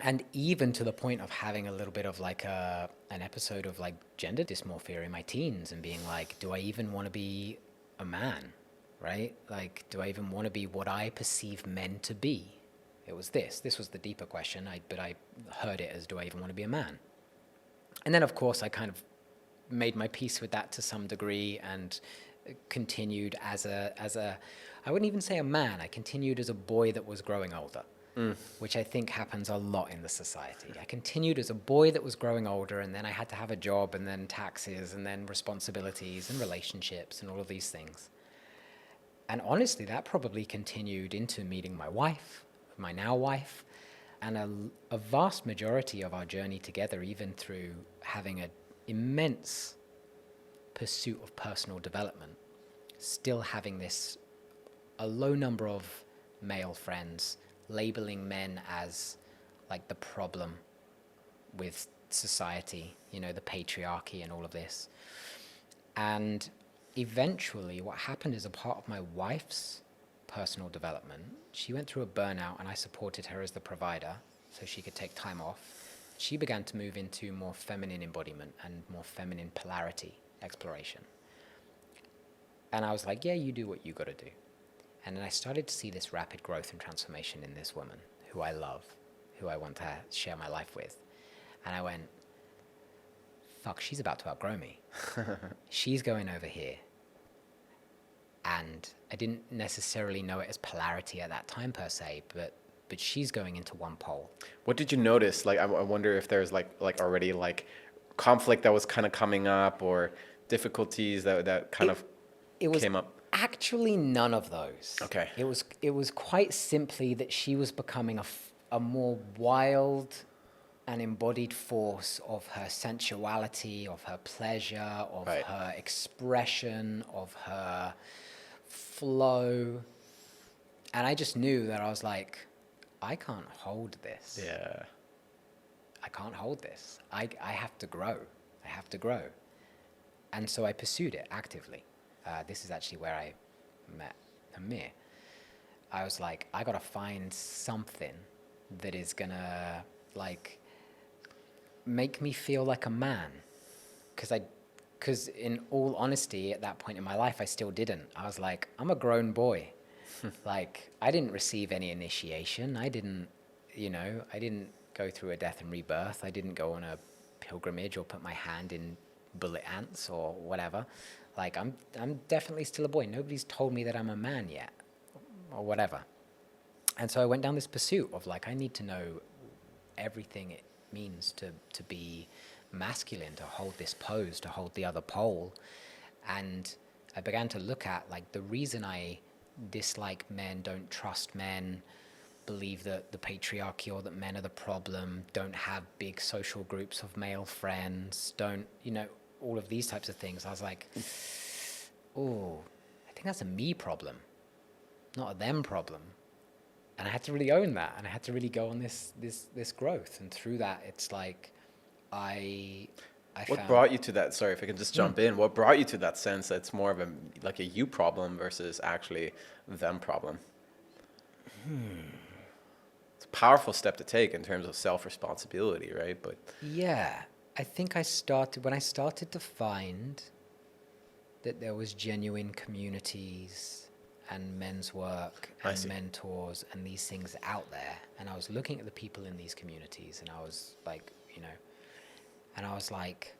And even to the point of having a little bit of like an episode of like gender dysmorphia in my teens and being like, do I even want to be a man, right? Like, do I even want to be what I perceive men to be? It was this was the deeper question, but I heard it as, do I even want to be a man? And then of course I kind of made my peace with that to some degree and continued as a I wouldn't even say a man, I continued as a boy that was growing older, which I think happens a lot in the society. I continued as a boy that was growing older, and then I had to have a job, and then taxes, and then responsibilities and relationships and all of these things. And honestly, that probably continued into meeting my wife, my now wife, and a vast majority of our journey together, even through having an immense pursuit of personal development, still having a low number of male friends, labeling men as like the problem with society, you know, the patriarchy and all of this. And eventually what happened is, a part of my wife's personal development, she went through a burnout and I supported her as the provider so she could take time off. She began to move into more feminine embodiment and more feminine polarity exploration. And I was like, yeah, you do what you got to do. And then I started to see this rapid growth and transformation in this woman who I love, who I want to share my life with. And I went, fuck, she's about to outgrow me. She's going over here. And I didn't necessarily know it as polarity at that time per se, but she's going into one pole. What did you notice? Like, I wonder if there's like already like conflict that was kind of coming up, or difficulties that kind of came up. Actually, none of those. Okay. It was quite simply that she was becoming a more wild and embodied force of her sensuality, of her pleasure, of her expression, of her flow. And I just knew that I was like, I can't hold this. Yeah. I can't hold this. I have to grow. I have to grow. And so I pursued it actively. This is actually where I met Amir. I was like, I gotta find something that is gonna like make me feel like a man. Because in all honesty, at that point in my life, I still didn't. I was like, I'm a grown boy. Like, I didn't receive any initiation. I didn't go through a death and rebirth. I didn't go on a pilgrimage or put my hand in bullet ants or whatever. Like, I'm definitely still a boy. Nobody's told me that I'm a man yet or whatever. And so I went down this pursuit of like, I need to know everything it means to be masculine, to hold this pose, to hold the other pole. And I began to look at like the reason I dislike men, don't trust men, believe that the patriarchy or that men are the problem, don't have big social groups of male friends, don't, all of these types of things. I was like, oh, I think that's a me problem, not a them problem. And I had to really own that, and I had to really go on this growth. And through that, it's like What brought you to that? Sorry, if I can just jump in. What brought you to that sense that it's more of a you problem versus actually them problem? It's a powerful step to take in terms of self-responsibility, right? But yeah, I think when I started to find that there was genuine communities and men's work and mentors and these things out there, and I was looking at the people in these communities, and I was like, and I was like,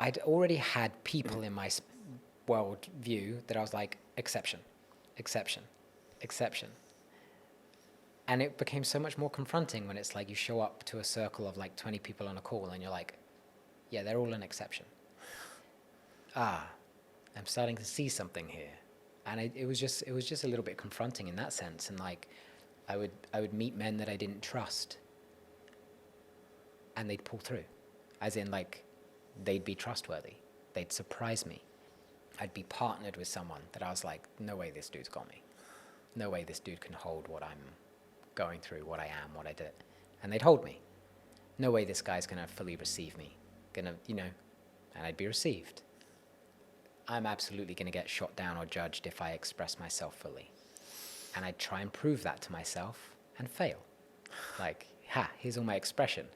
I'd already had people in my world view that I was like, exception. And it became so much more confronting when it's like you show up to a circle of like 20 people on a call and you're like, yeah, they're all an exception. I'm starting to see something here. And it was just a little bit confronting in that sense. And like, I would meet men that I didn't trust, and they'd pull through, as in like, they'd be trustworthy. They'd surprise me. I'd be partnered with someone that I was like, no way this dude's got me. No way this dude can hold what I'm going through, what I am, what I did. And they'd hold me. No way this guy's gonna fully receive me. And I'd be received. I'm absolutely gonna get shot down or judged if I express myself fully. And I'd try and prove that to myself and fail. Like, here's all my expression.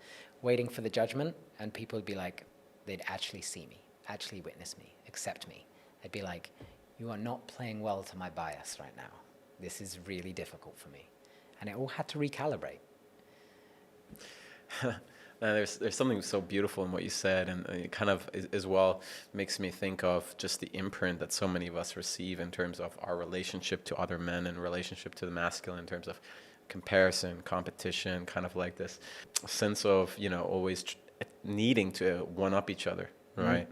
Waiting for the judgment, and people would be like, they'd actually see me, actually witness me, accept me. I'd be like, you are not playing well to my bias right now. This is really difficult for me. And it all had to recalibrate. There's something so beautiful in what you said, and it kind of as well makes me think of just the imprint that so many of us receive in terms of our relationship to other men and relationship to the masculine, in terms of comparison, competition, kind of like this sense of, always needing to one-up each other, right?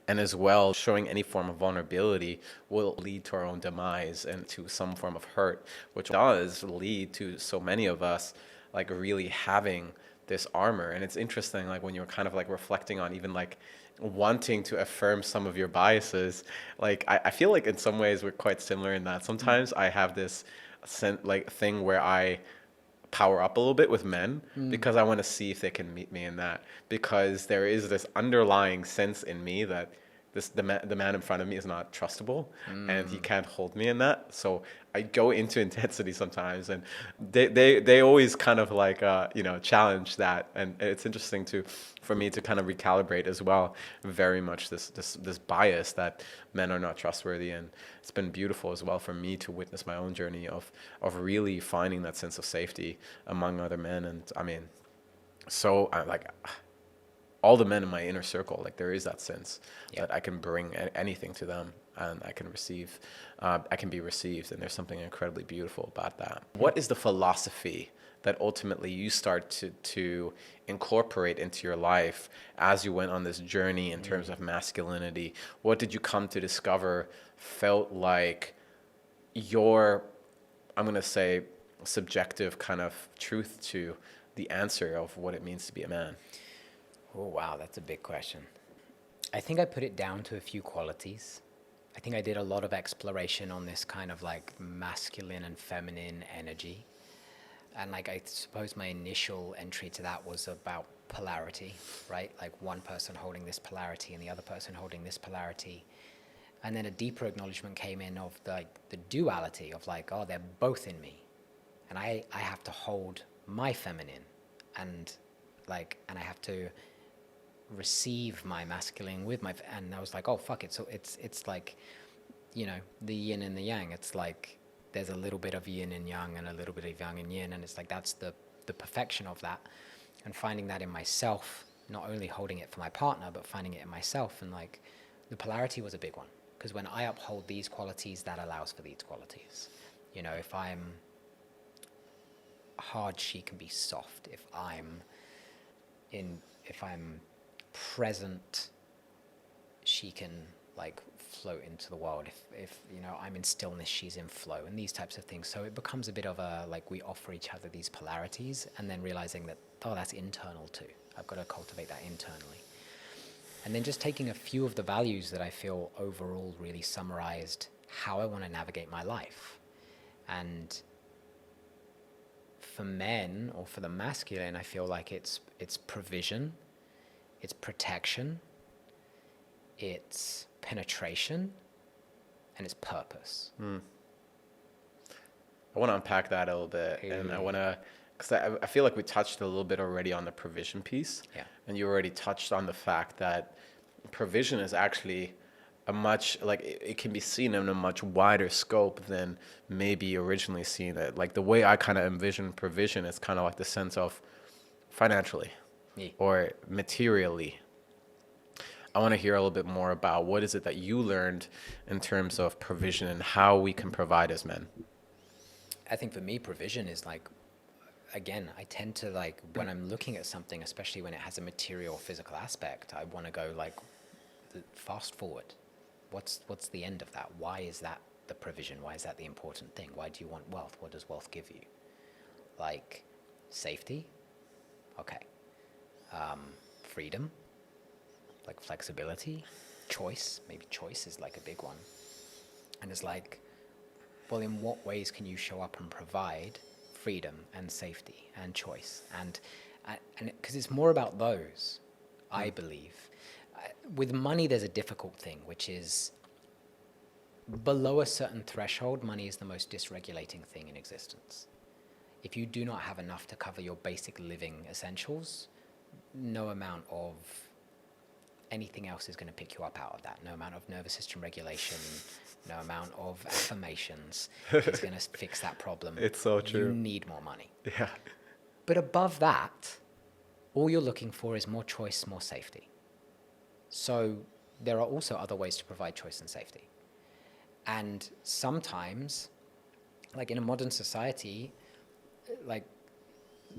And as well, showing any form of vulnerability will lead to our own demise and to some form of hurt, which does lead to so many of us like really having this armor. And it's interesting, like when you're kind of like reflecting on even like wanting to affirm some of your biases, like I feel like in some ways we're quite similar in that sometimes I have this thing where I power up a little bit with men because I want to see if they can meet me in that, because there is this underlying sense in me that the man in front of me is not trustable and he can't hold me in that. So I go into intensity sometimes, and they always kind of like challenge that, and it's interesting for me to kind of recalibrate as well very much this bias that men are not trustworthy. And it's been beautiful as well for me to witness my own journey of really finding that sense of safety among other men. And I mean, so I like all the men in my inner circle, like there is that sense that I can bring anything to them, and I can receive, I can be received, and there's something incredibly beautiful about that. What is the philosophy that ultimately you start to incorporate into your life as you went on this journey in terms of masculinity? What did you come to discover felt like your, I'm going to say, subjective kind of truth to the answer of what it means to be a man? Oh, wow, that's a big question. I think I put it down to a few qualities. I think I did a lot of exploration on this kind of like masculine and feminine energy. And like, I suppose my initial entry to that was about polarity, right? Like one person holding this polarity and the other person holding this polarity. And then a deeper acknowledgement came in of the duality of like, oh, they're both in me. And I have to hold my feminine and I have to receive my masculine with my, and I was like, oh, fuck it. So it's like, you know, the yin and the yang. It's like, there's a little bit of yin and yang and a little bit of yang and yin. And it's like, that's the perfection of that. And finding that in myself, not only holding it for my partner, but finding it in myself. And like, the polarity was a big one. Because when I uphold these qualities, that allows for these qualities. You know, if I'm hard, she can be soft. If I'm present, she can like float into the world. If you know, I'm in stillness, she's in flow, and these types of things. So it becomes a bit of a, like, we offer each other these polarities, and then realizing that, oh, that's internal too. I've got to cultivate that internally. And then just taking a few of the values that I feel overall really summarized how I want to navigate my life. And for men, or for the masculine, I feel like it's provision, it's protection, it's penetration, and it's purpose. I want to unpack that a little bit. And I want to, because I feel like we touched a little bit already on the provision piece. Yeah. And you already touched on the fact that provision is actually a much, like, it can be seen in a much wider scope than maybe originally seen it. Like, the way I kind of envision provision is kind of like the sense of financially or materially. I want to hear a little bit more about what is it that you learned in terms of provision and how we can provide as men. I think for me, provision is like, again, I tend to, like, when I'm looking at something, especially when it has a material, physical aspect, I want to go like, fast forward. What's the end of that? Why is that the provision? Why is that the important thing? Why do you want wealth? What does wealth give you? Like, safety? Okay. Freedom? Like flexibility? Choice? Maybe choice is like a big one. And it's like, well, in what ways can you show up and provide freedom and safety and choice? And because it's more about those, I believe. With money, there's a difficult thing, which is below a certain threshold, money is the most dysregulating thing in existence. If you do not have enough to cover your basic living essentials, no amount of anything else is going to pick you up out of that. No amount of nervous system regulation, no amount of affirmations is going to fix that problem. It's so true. You need more money. Yeah. But above that, all you're looking for is more choice, more safety. So there are also other ways to provide choice and safety. And sometimes, like in a modern society, like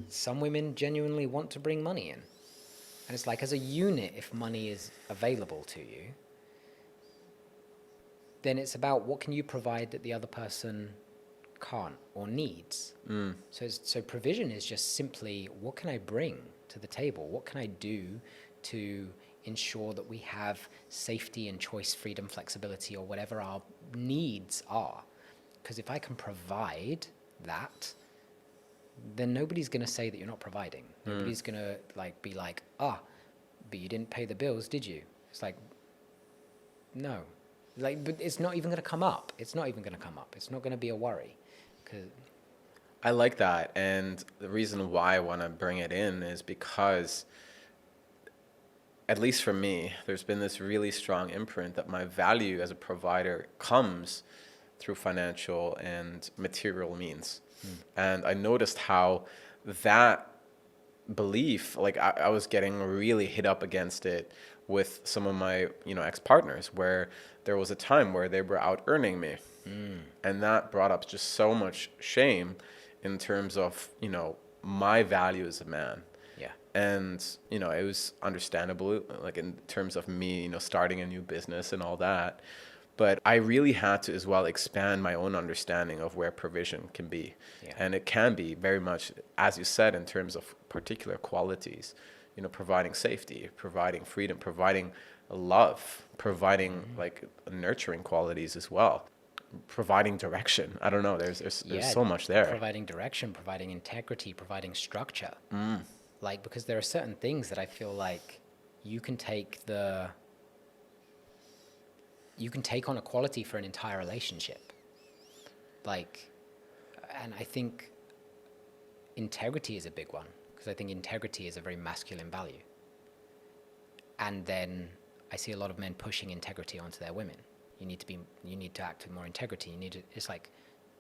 some women genuinely want to bring money in. And it's like, as a unit, if money is available to you, then it's about what can you provide that the other person can't or needs. So provision is just simply, what can I bring to the table? What can I do to ensure that we have safety and choice, freedom, flexibility, or whatever our needs are? Because if I can provide that, then nobody's going to say that you're not providing. Nobody's going to like be like, but you didn't pay the bills, did you? It's like, no. Like, but it's not even going to come up. It's not even going to come up. It's not going to be a worry. 'Cause I like that. And the reason why I want to bring it in is because, at least for me, there's been this really strong imprint that my value as a provider comes through financial and material means. And I noticed how that belief, like I was getting really hit up against it with some of my, ex-partners, where there was a time where they were out earning me. And that brought up just so much shame in terms of, my value as a man. yeah. And, it was understandable, like in terms of me, starting a new business and all that. But I really had to as well expand my own understanding of where provision can be. Yeah. And it can be very much, as you said, in terms of particular qualities, providing safety, providing freedom, providing love, providing like nurturing qualities as well, providing direction. I don't know. There's so much there. Providing direction, providing integrity, providing structure. Like, because there are certain things that I feel like you can take on a quality for an entire relationship. Like, and I think integrity is a big one, because I think integrity is a very masculine value. And then I see a lot of men pushing integrity onto their women. You need to act with more integrity. It's like,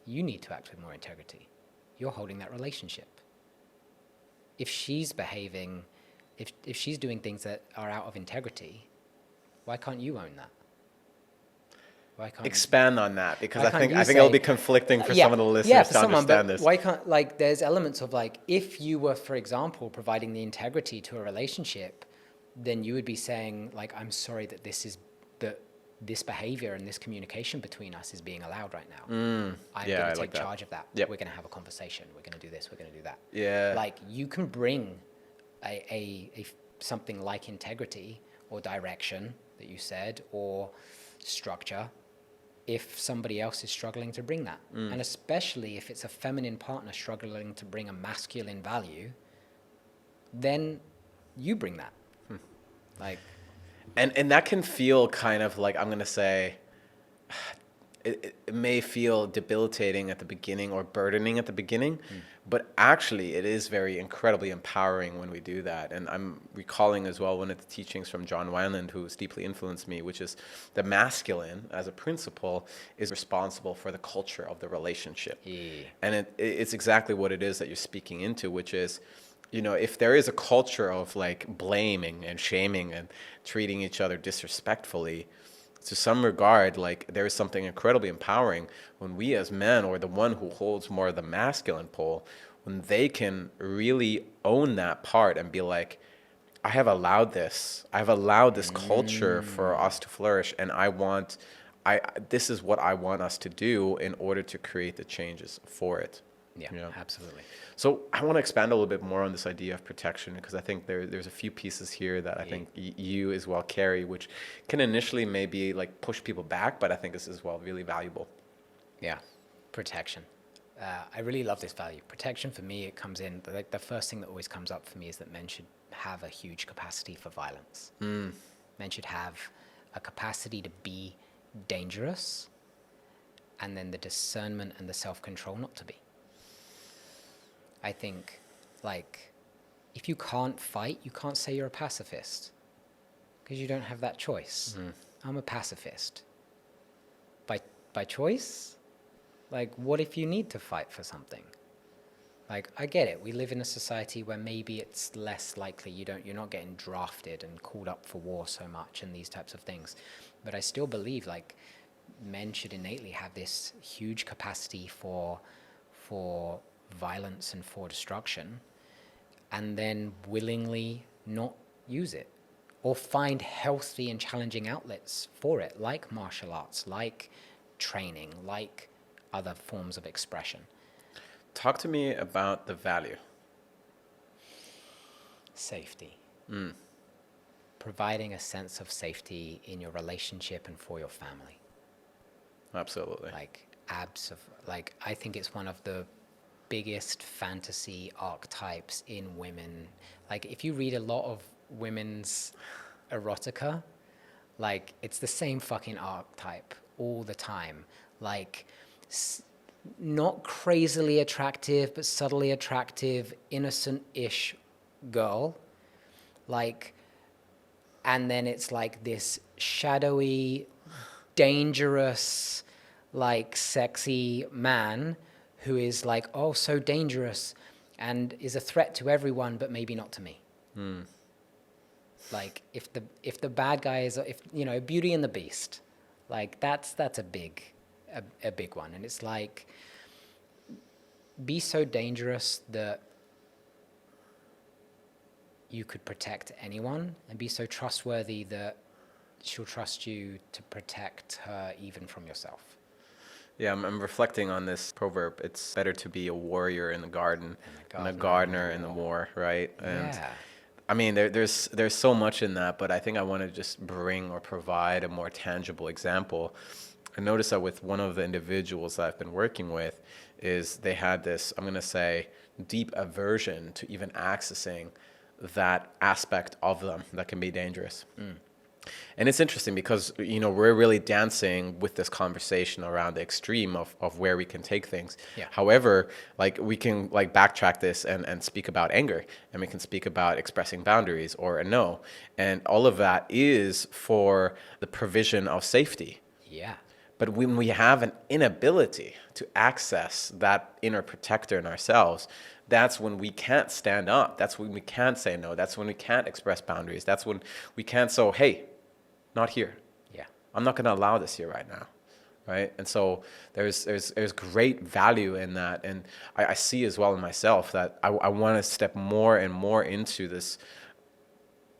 you need to act with more integrity. You're holding that relationship. If she's behaving, if she's doing things that are out of integrity, why can't you own that? Why can't expand on that? Because I think say, it'll be conflicting for some of the listeners to understand this. Why can't, like, there's elements of, like, if you were, for example, providing the integrity to a relationship, then you would be saying, like, I'm sorry that this behavior and this communication between us is being allowed right now. I'm going to take charge of that. Yep. We're going to have a conversation. We're going to do this. We're going to do that. Yeah. Like, you can bring a something like integrity or direction that you said, or structure, if somebody else is struggling to bring that. And especially if it's a feminine partner struggling to bring a masculine value, then you bring that. Like, and that can feel kind of like, I'm going to say, it may feel debilitating at the beginning or burdening at the beginning, but actually it is very incredibly empowering when we do that. And I'm recalling as well one of the teachings from John Wineland, who's deeply influenced me, which is the masculine as a principle is responsible for the culture of the relationship. And it's exactly what it is that you're speaking into, which is, you know, if there is a culture of like blaming and shaming and treating each other disrespectfully, to some regard, like, there is something incredibly empowering when we as men, or the one who holds more of the masculine pole, when they can really own that part and be like, I've allowed this culture for us to flourish, and this is what I want us to do in order to create the changes for it. Yeah, absolutely. So I want to expand a little bit more on this idea of protection, because I think there's a few pieces here that I think you as well carry, which can initially maybe like push people back, but I think this is well really valuable. Yeah, protection. I really love this value. Protection, for me, it comes in, like, the first thing that always comes up for me is that men should have a huge capacity for violence. Men should have a capacity to be dangerous, and then the discernment and the self-control not to be. I think, like, if you can't fight, you can't say you're a pacifist, because you don't have that choice. I'm a pacifist. By choice? Like, what if you need to fight for something? Like, I get it. We live in a society where maybe it's less likely. You're not getting drafted and called up for war so much and these types of things. But I still believe, like, men should innately have this huge capacity for violence and for destruction, and then willingly not use it, or find healthy and challenging outlets for it, like martial arts, like training, like other forms of expression. Talk to me about the value. Safety. Providing a sense of safety in your relationship and for your family. Absolutely. Like, I think it's one of the biggest fantasy archetypes in women. Like, if you read a lot of women's erotica, like, it's the same fucking archetype all the time. Like, not crazily attractive, but subtly attractive, innocent-ish girl. Like, and then it's like this shadowy, dangerous, like, sexy man who is like, oh, so dangerous, and is a threat to everyone, but maybe not to me. Like, if the bad guy is, if, you know, Beauty and the Beast, like, that's a big one. And it's like, be so dangerous that you could protect anyone, and be so trustworthy that she'll trust you to protect her even from yourself. Yeah, I'm reflecting on this proverb. It's better to be a warrior in the garden than a gardener in the war, right? And I mean, there's so much in that, but I think I want to just bring or provide a more tangible example. I noticed that with one of the individuals that I've been working with, is they had this, I'm going to say, deep aversion to even accessing that aspect of them that can be dangerous. And it's interesting because, we're really dancing with this conversation around the extreme of where we can take things. Yeah. However, like we can like backtrack this and speak about anger, and we can speak about expressing boundaries or a no. And all of that is for the provision of safety. Yeah. But when we have an inability to access that inner protector in ourselves, that's when we can't stand up. That's when we can't say no. That's when we can't express boundaries. That's when we can't say, hey, not here. Yeah. I'm not going to allow this here right now. Right. And so there's great value in that. And I see as well in myself that I want to step more and more into this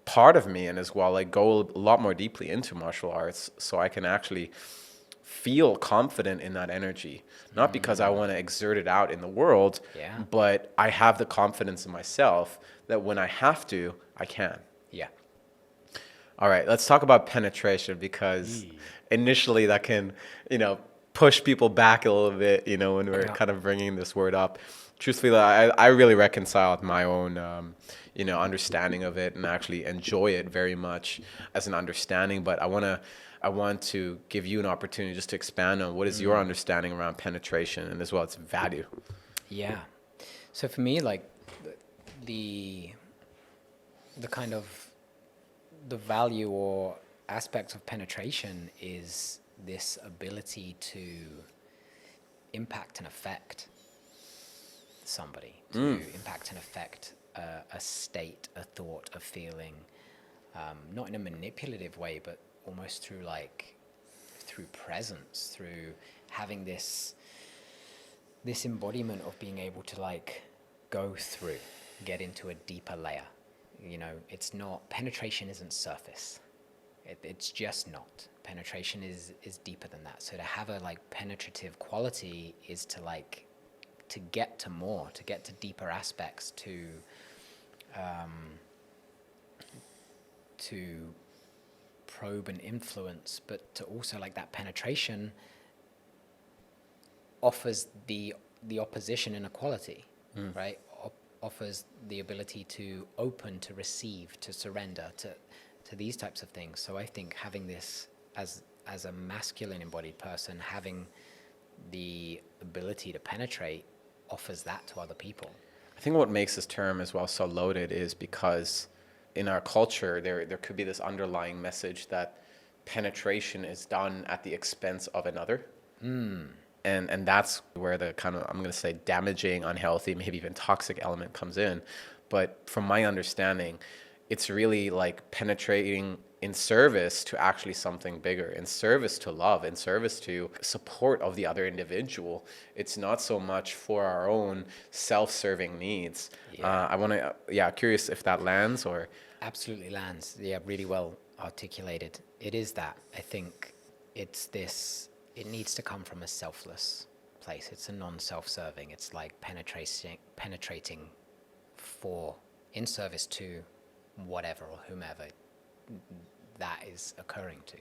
part of me, and as well, like go a lot more deeply into martial arts so I can actually feel confident in that energy, not because I want to exert it out in the world, Yeah. but I have the confidence in myself that when I have to, I can. Yeah. All right, let's talk about penetration, because initially that can, push people back a little bit, when we're kind of bringing this word up. Truthfully, I really reconciled my own, understanding of it, and actually enjoy it very much as an understanding. But I want to give you an opportunity just to expand on what is your understanding around penetration and as well its value. Yeah. So for me, like the kind of the value or aspect of penetration is this ability to impact and affect somebody, to impact and affect a state, a thought, a feeling, not in a manipulative way, but almost through presence, through having this embodiment of being able to like go through, get into a deeper layer. It's not, penetration isn't surface. It's just not. Penetration is deeper than that. So to have a like penetrative quality is to get to more, to get to deeper aspects, to probe and influence, but to also like that penetration offers the opposition in equality, right? Offers the ability to open, to receive, to surrender, to these types of things. So I think having this as a masculine embodied person, having the ability to penetrate offers that to other people. I think what makes this term as well so loaded is because in our culture, there could be this underlying message that penetration is done at the expense of another. And that's where the kind of, I'm going to say, damaging, unhealthy, maybe even toxic element comes in. But from my understanding, it's really like penetrating in service to actually something bigger, in service to love, in service to support of the other individual. It's not so much for our own self-serving needs. Curious if that lands or... Absolutely lands. Yeah, really well articulated. It is that. I think it needs to come from a selfless place. It's a non-self-serving. It's like penetrating in service to whatever or whomever that is occurring to.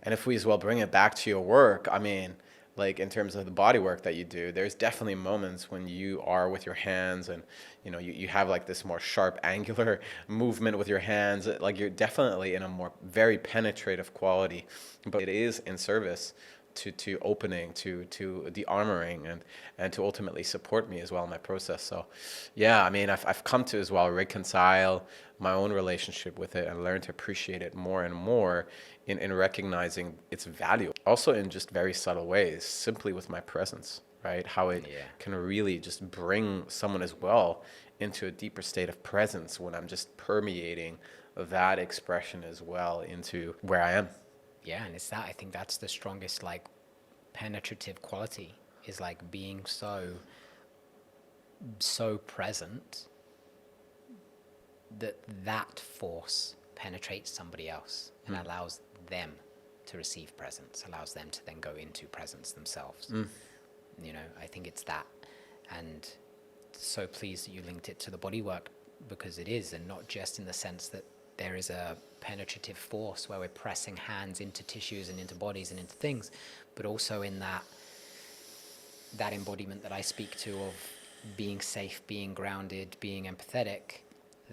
And if we as well bring it back to your work, I mean, like in terms of the body work that you do, there's definitely moments when you are with your hands and, you have like this more sharp, angular movement with your hands. Like you're definitely in a more very penetrative quality, but it is in service to opening, to the armoring and to ultimately support me as well in my process. So yeah, I mean, I've come to as well reconcile my own relationship with it and learn to appreciate it more and more in recognizing its value. Also in just very subtle ways, simply with my presence, right? How it can really just bring someone as well into a deeper state of presence when I'm just permeating that expression as well into where I am. Yeah, and I think that's the strongest like penetrative quality, is like being so present that force penetrates somebody else and allows them to receive presence, allows them to then go into presence themselves. I think it's that. And so pleased that you linked it to the bodywork because it is, and not just in the sense that there is a penetrative force where we're pressing hands into tissues and into bodies and into things, but also in that embodiment that I speak to of being safe, being grounded, being empathetic.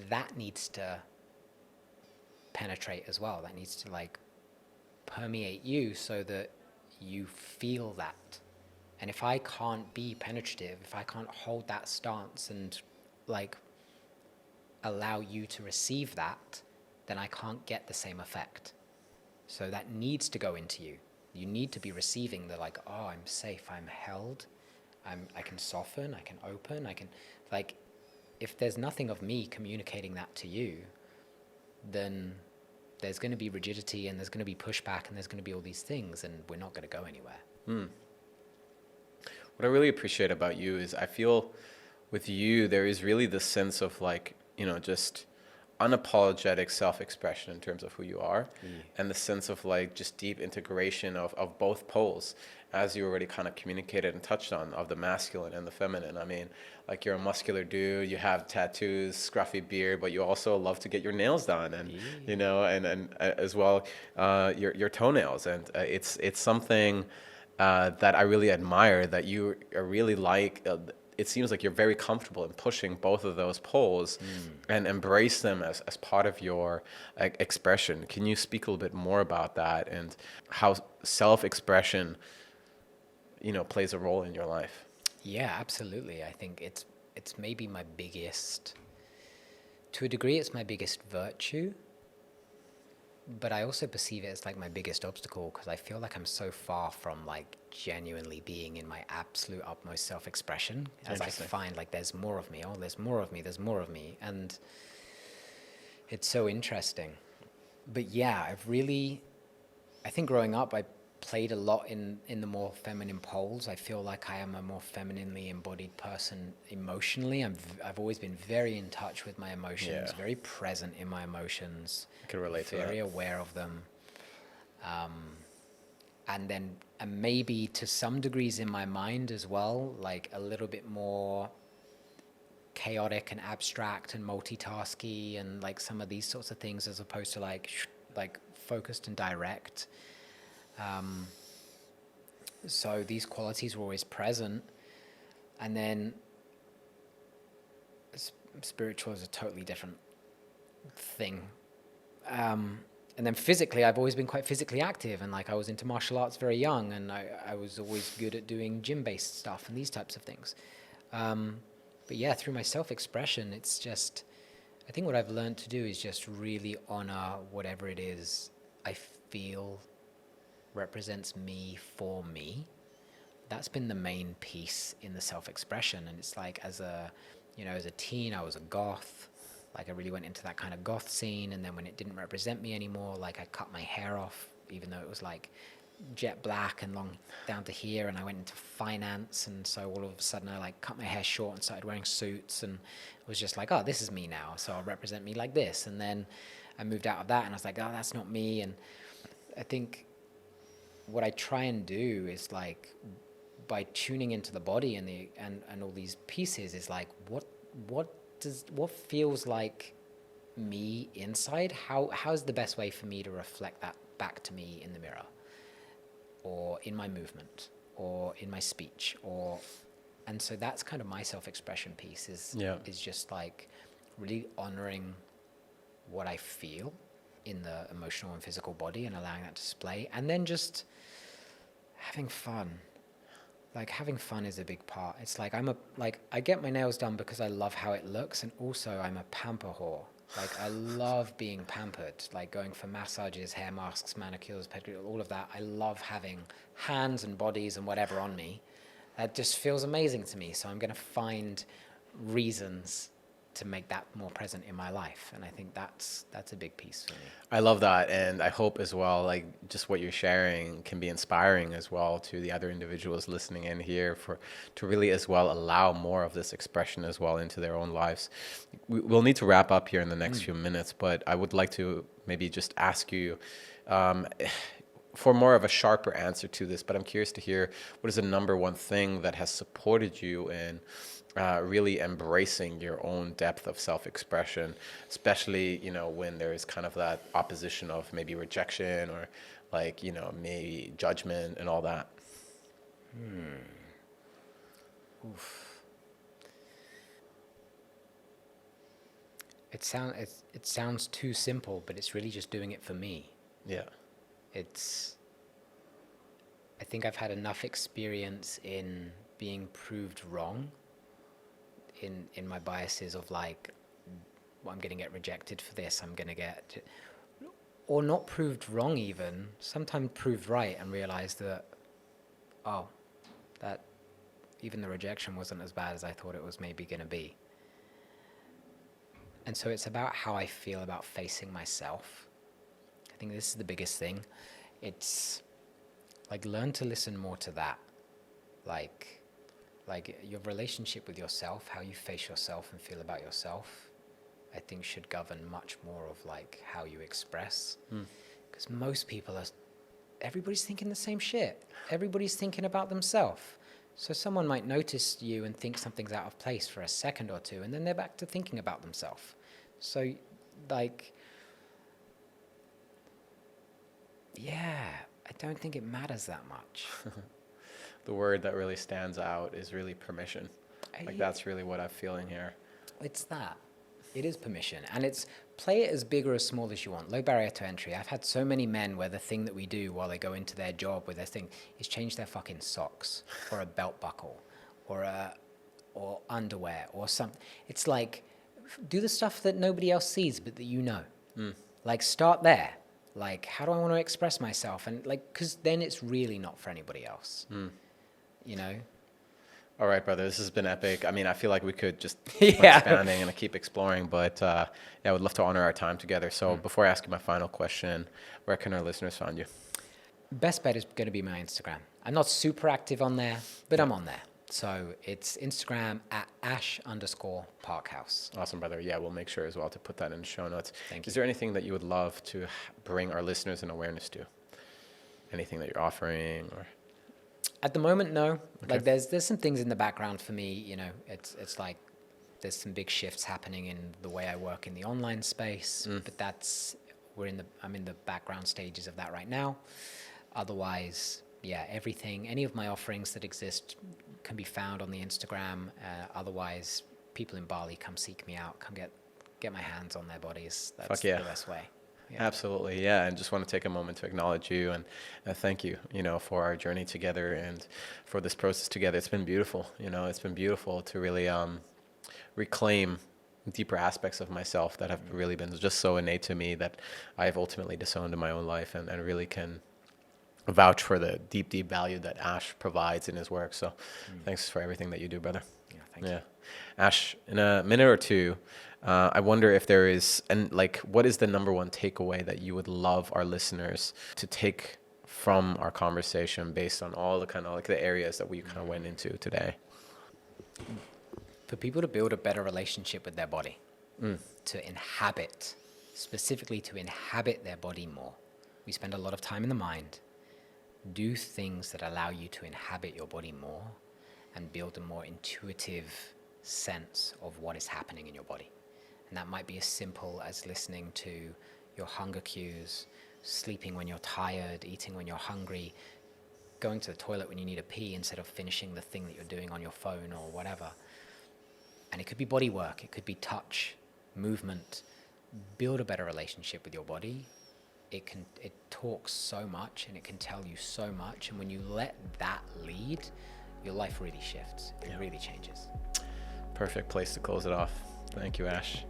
That needs to penetrate as well. That needs to like permeate you so that you feel that. And if I can't be penetrative, if I can't hold that stance and like allow you to receive that, then I can't get the same effect. So that needs to go into you. You need to be receiving the like, oh, I'm safe, I'm held, I can soften, I can open, I can, like, if there's nothing of me communicating that to you, then there's going to be rigidity and there's going to be pushback and there's going to be all these things, and we're not going to go anywhere. What I really appreciate about you is I feel with you, there is really this sense of like, you know, just unapologetic self-expression in terms of who you are, and the sense of like just deep integration of both poles, as you already kind of communicated and touched on, of the masculine and the feminine. I mean, like, you're a muscular dude, you have tattoos, scruffy beard, but you also love to get your nails done, and you know, and as well your toenails, and it's something that I really admire, that you are really like. It seems like you're very comfortable in pushing both of those poles and embrace them as part of your expression. Can you speak a little bit more about that and how self-expression, you know, plays a role in your life? Yeah, absolutely. I think it's maybe my biggest, to a degree, it's my biggest virtue. But I also perceive it as like my biggest obstacle, because I feel like I'm so far from like genuinely being in my absolute utmost self-expression, as I find like there's more of me, there's more of me, there's more of me. And it's so interesting. But yeah, I think growing up, I played a lot in the more feminine poles. I feel like I am a more femininely embodied person emotionally. I've always been very in touch with my emotions, very present in my emotions. I can relate to that. Very aware of them. And maybe to some degrees in my mind as well, like a little bit more chaotic and abstract and multitasky and like some of these sorts of things, as opposed to like focused and direct. So these qualities were always present. And then spiritual is a totally different thing. And then physically, I've always been quite physically active, and like I was into martial arts very young, and I was always good at doing gym-based stuff and these types of things. But yeah, through my self-expression, it's just, I think what I've learned to do is just really honor whatever it is I feel represents me for me. That's been the main piece in the self-expression. And it's like, as a teen, I was a goth. Like, I really went into that kind of goth scene, and then when it didn't represent me anymore, like, I cut my hair off, even though it was like jet black and long down to here, and I went into finance, and so all of a sudden I like cut my hair short and started wearing suits, and it was just like, oh, this is me now, so I'll represent me like this. And then I moved out of that, and I was like, oh, that's not me. And I think what I try and do is, like, by tuning into the body and all these pieces, is like, what feels like me inside? How's the best way for me to reflect that back to me in the mirror, or in my movement, or in my speech, and so that's kind of my self-expression piece, is just like really honoring what I feel in the emotional and physical body and allowing that to display, and then just having fun. Like, having fun is a big part. It's like, I get my nails done because I love how it looks, and also I'm a pamper whore. Like, I love being pampered, like going for massages, hair masks, manicures, pedicures, all of that. I love having hands and bodies and whatever on me. That just feels amazing to me. So I'm going to find reasons to make that more present in my life. And I think that's a big piece for me. I love that. And I hope as well, like, just what you're sharing can be inspiring as well to the other individuals listening in here, to really as well allow more of this expression as well into their own lives. We'll need to wrap up here in the next few minutes, but I would like to maybe just ask you, for more of a sharper answer to this, but I'm curious to hear, what is the number one thing that has supported you in really embracing your own depth of self-expression, especially, you know, when there is kind of that opposition of maybe rejection or like, you know, maybe judgment and all that? Oof. It sounds too simple, but it's really just doing it for me. Yeah. I think I've had enough experience in being proved wrong in my biases of like, well, I'm going to get rejected for this, I'm going to get, or not proved wrong even, sometimes proved right and realized that, oh, that even the rejection wasn't as bad as I thought it was maybe going to be. And so it's about how I feel about facing myself. I think this is the biggest thing. It's like, learn to listen more to that. Like your relationship with yourself, how you face yourself and feel about yourself, I think should govern much more of like how you express. Because most people everybody's thinking the same shit. Everybody's thinking about themselves. So someone might notice you and think something's out of place for a second or two, and then they're back to thinking about themselves. So, like, yeah, I don't think it matters that much. The word that really stands out is really permission. Like, that's really what I'm feeling here. It's that. It is permission. And it's play it as big or as small as you want. Low barrier to entry. I've had so many men where the thing that we do while they go into their job with their thing is change their fucking socks or a belt buckle or underwear or something. It's like, do the stuff that nobody else sees but that you know. Like, start there. Like, how do I want to express myself? And like, because then it's really not for anybody else. You know? All right, brother, this has been epic. I mean, I feel like we could just Yeah. keep expanding and keep exploring, but yeah, I would love to honor our time together. So before I ask you my final question, where can our listeners find you? Best bet is going to be my Instagram. I'm not super active on there, but I'm on there. So it's Instagram at @ash_Parkhouse. Awesome, brother. Yeah, we'll make sure as well to put that in the show notes. Thank Is you. there anything that you would love to bring our listeners an awareness to? Anything that you're offering or? At the moment, no. Okay. Like there's some things in the background for me, you know, it's like there's some big shifts happening in the way I work in the online space, but I'm in the background stages of that right now. Otherwise, yeah, any of my offerings that exist can be found on the Instagram. Otherwise, people in Bali, come seek me out, come get my hands on their bodies. That's Fuck yeah. the best way. Yeah. Absolutely, yeah, and just want to take a moment to acknowledge you and thank you, you know, for our journey together and for this process together. It's been beautiful, you know, it's been beautiful to really reclaim deeper aspects of myself that have really been just so innate to me that I've ultimately disowned in my own life, and really can vouch for the deep, deep value that Ash provides in his work. So thanks for everything that you do, brother. Yeah, thank you. Ash, in a minute or two, I wonder if there is, and like, what is the number one takeaway that you would love our listeners to take from our conversation based on all the kind of like the areas that we kind of went into today? For people to build a better relationship with their body, specifically to inhabit their body more. We spend a lot of time in the mind. Do things that allow you to inhabit your body more and build a more intuitive sense of what is happening in your body. And that might be as simple as listening to your hunger cues, sleeping when you're tired, eating when you're hungry, going to the toilet when you need a pee instead of finishing the thing that you're doing on your phone or whatever. And it could be body work, it could be touch, movement. Build a better relationship with your body. It talks so much and it can tell you so much. And when you let that lead, your life really shifts. It really changes. Perfect place to close it off. Thank you, Ash.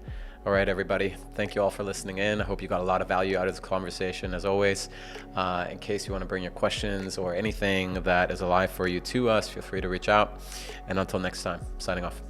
All right, everybody. Thank you all for listening in. I hope you got a lot of value out of this conversation. As always, in case you want to bring your questions or anything that is alive for you to us, feel free to reach out. And until next time, signing off.